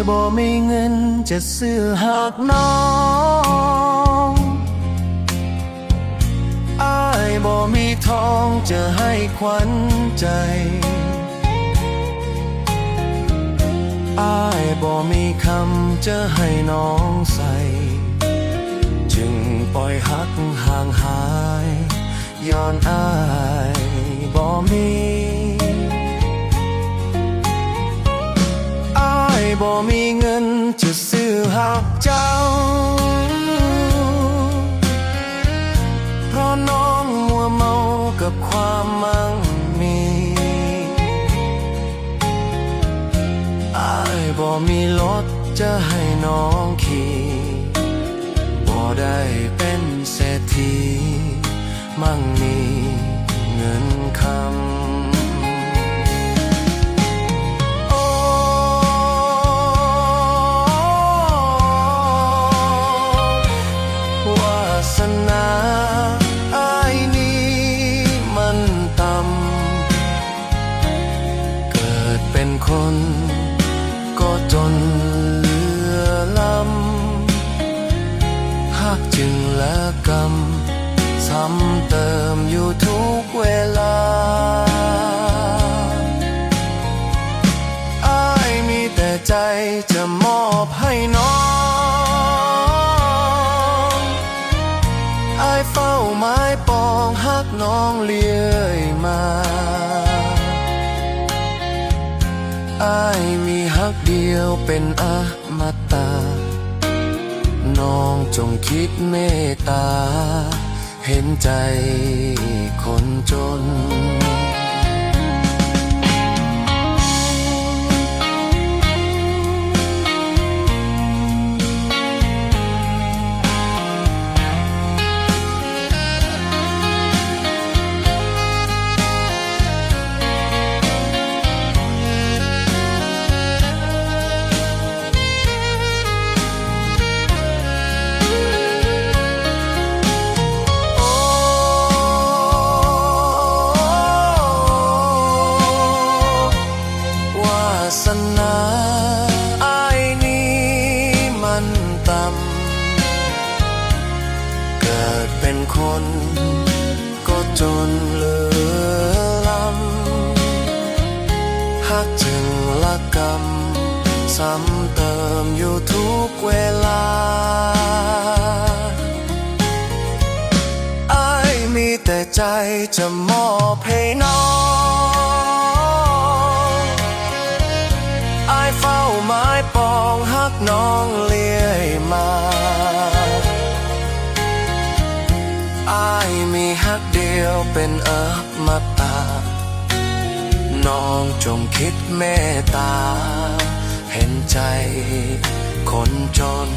บ่มีเงินจะซื้อหักน้องอายบ่มีทองจะให้ขวัญใจอายบ่มีคำจะให้น้องใส่จึงปล่อยหักห่างหายย้อนอายบ่มีอายบ่มีเงินจะซื้อหักเจ้าเพราะน้องมัวเมากับความมั่งมีอายบ่มีรถจะให้น้องขี่บ่ได้เป็นเศรษฐีมั่งมีเงินคำโอ้วาสนาอ้ายนี้มันต่ำเกิดเป็นคนก็จนเหลือล้ำหักจึงละกรรมซ้ำเติมอยู่ทุกเวลาอ้ายมีแต่ใจจะมอบให้น้องอ้ายเฝ้าไม้ปองหักน้องเลื่อยมาอ้ายมีหักเดียวเป็นอมตะน้องจงคิดเมตตาเห็นใจคนจนสนาอ้ายนี้มันต่ำเกิดเป็นคนก็จนเหลือล้ำหักจึงละกรรมซ้ำเติมอยู่ทุกเวลาอ้ายมีแต่ใจจะมอบให้น้องอ้ายเฝ้าไม้ปองหักน้องเลื่อยมาอ้ายมีหักเดียวเป็นอมตะน้องจงคิดเมตตาเห็นใจคนจน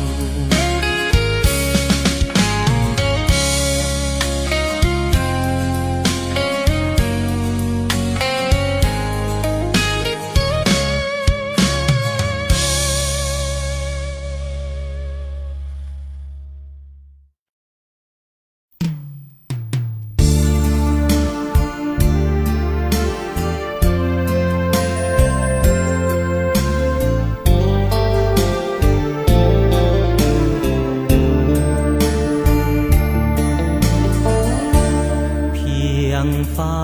ฟ้า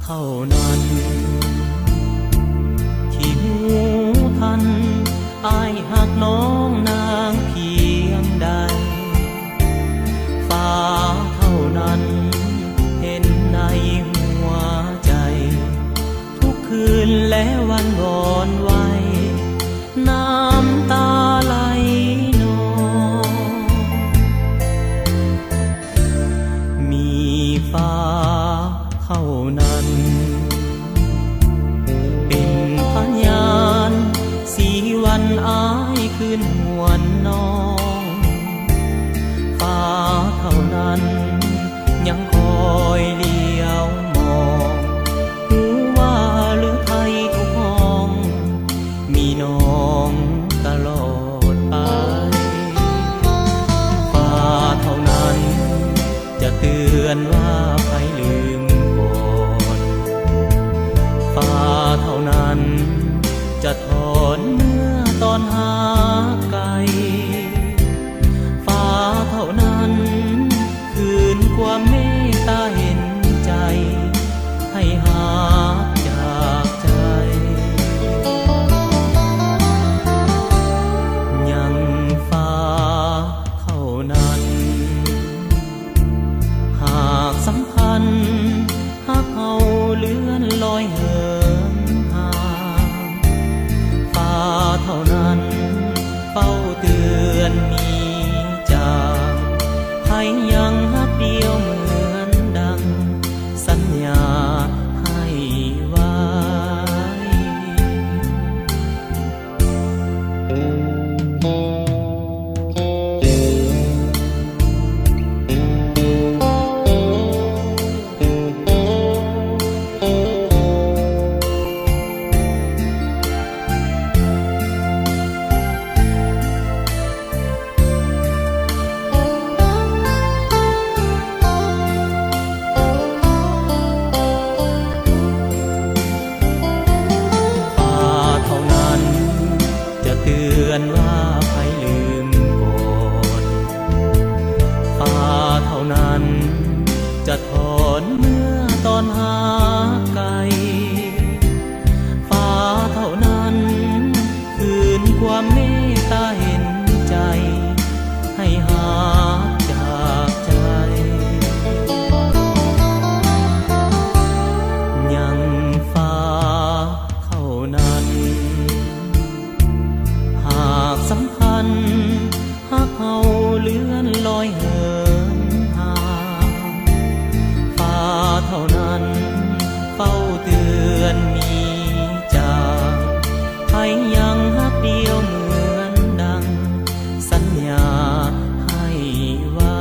เท่านั้นที่หูทันอ้ายหักน้องนางเพียงใดฟ้าเท่านั้นเห็นในหัวใจทุกคืนและวันวอนไว้น้ำตาไหลนองมีฟ้าเท่านั้นเป็นพยานสีวันอ้ายคืนหวนน้องฟ้าเท่านั้นยังคอยเลี้ยวมองหูว่าหรือไทยทุกห้องมีน้องตลอดไปฟ้าเท่านั้นจะเตือนว่าใครลืมฟ้าเท่านั้นจะถอนเมื่อตอน ตือนว่าใครลืมก่อนฟ้าเท่านั้นจะถอนเมื่อตอนหาไกลฟ้าเท่านั้นคืนความเมตตาเห็นใจให้หาจากใจยังฟ้าเท่านั้นหากสัมพันธ์หากเฮาเลื่อนลอยเหินห่างฟ้าเท่านั้นเฝ้าเตือนมีจากให้ยังฮักเดียวเหมือนดังสัญญาให้ไว้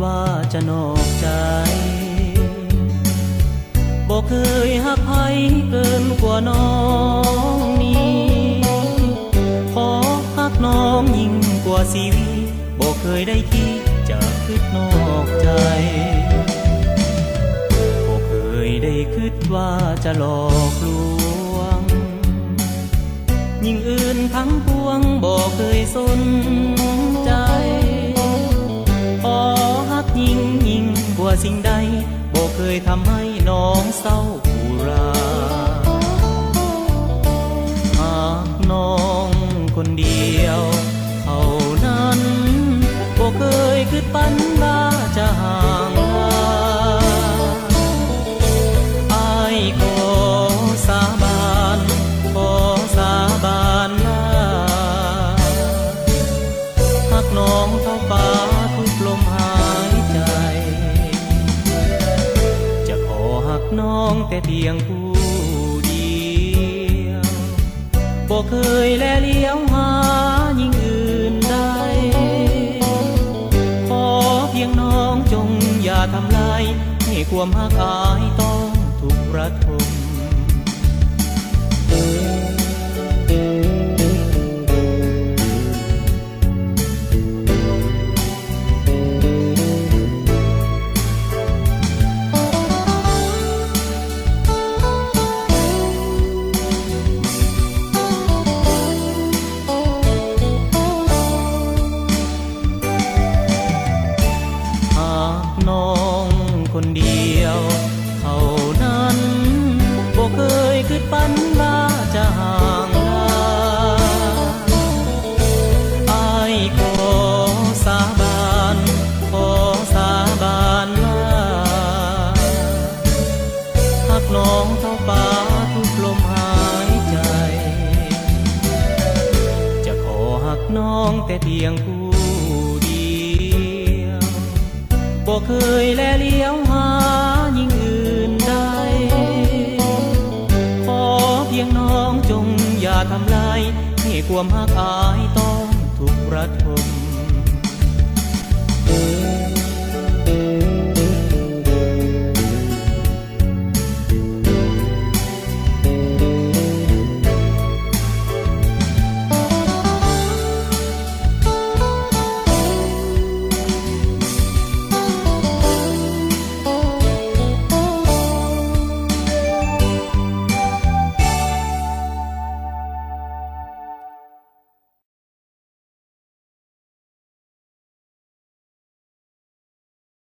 ว่าจะนอกใจบ่เคยหักใครเกินกว่าน้องนี้ขอหักน้องยิ่งกว่าชีวิตบ่เคยได้คิดจะคิดนอกใจบ่เคยได้คิดว่าจะหลอกลวงยิ่งอื่นทั้งปวงบ่เคยสนใจขอหักยิ่งกว่าสิ่งใดบ่เคยทำให้น้องเศร้าผู้ราหากน้องคนเดียวเท่านั้นบ่เคยคิดปันว่าจะห่างลาอ้ายขอสาบานขอสาบานว่าหากน้องเท่าฟ้าทุกลมหายใจจะขอหักน้องแต่เพียงผู้เดียวบ่เคยแลเลี้ยวหายิ่งอื่นใดขอเพียงน้องจงอย่าทำลายให้ความหักอายต้องถูกระทมน้องคนเดียวเท่านั้นบ่เคยคิดปันว่าจะห่างลาอ้ายขอสาบานขอสาบานว่าหากน้องเท่าฟ้าทุกลมหายใจจะขอหักน้องแต่เพียงผู้บ่เคยแลเลี้ยวหายิ่งอื่นใดขอเพียงน้องจงอย่าทำลายให้ความหักอายต้องถูกระทม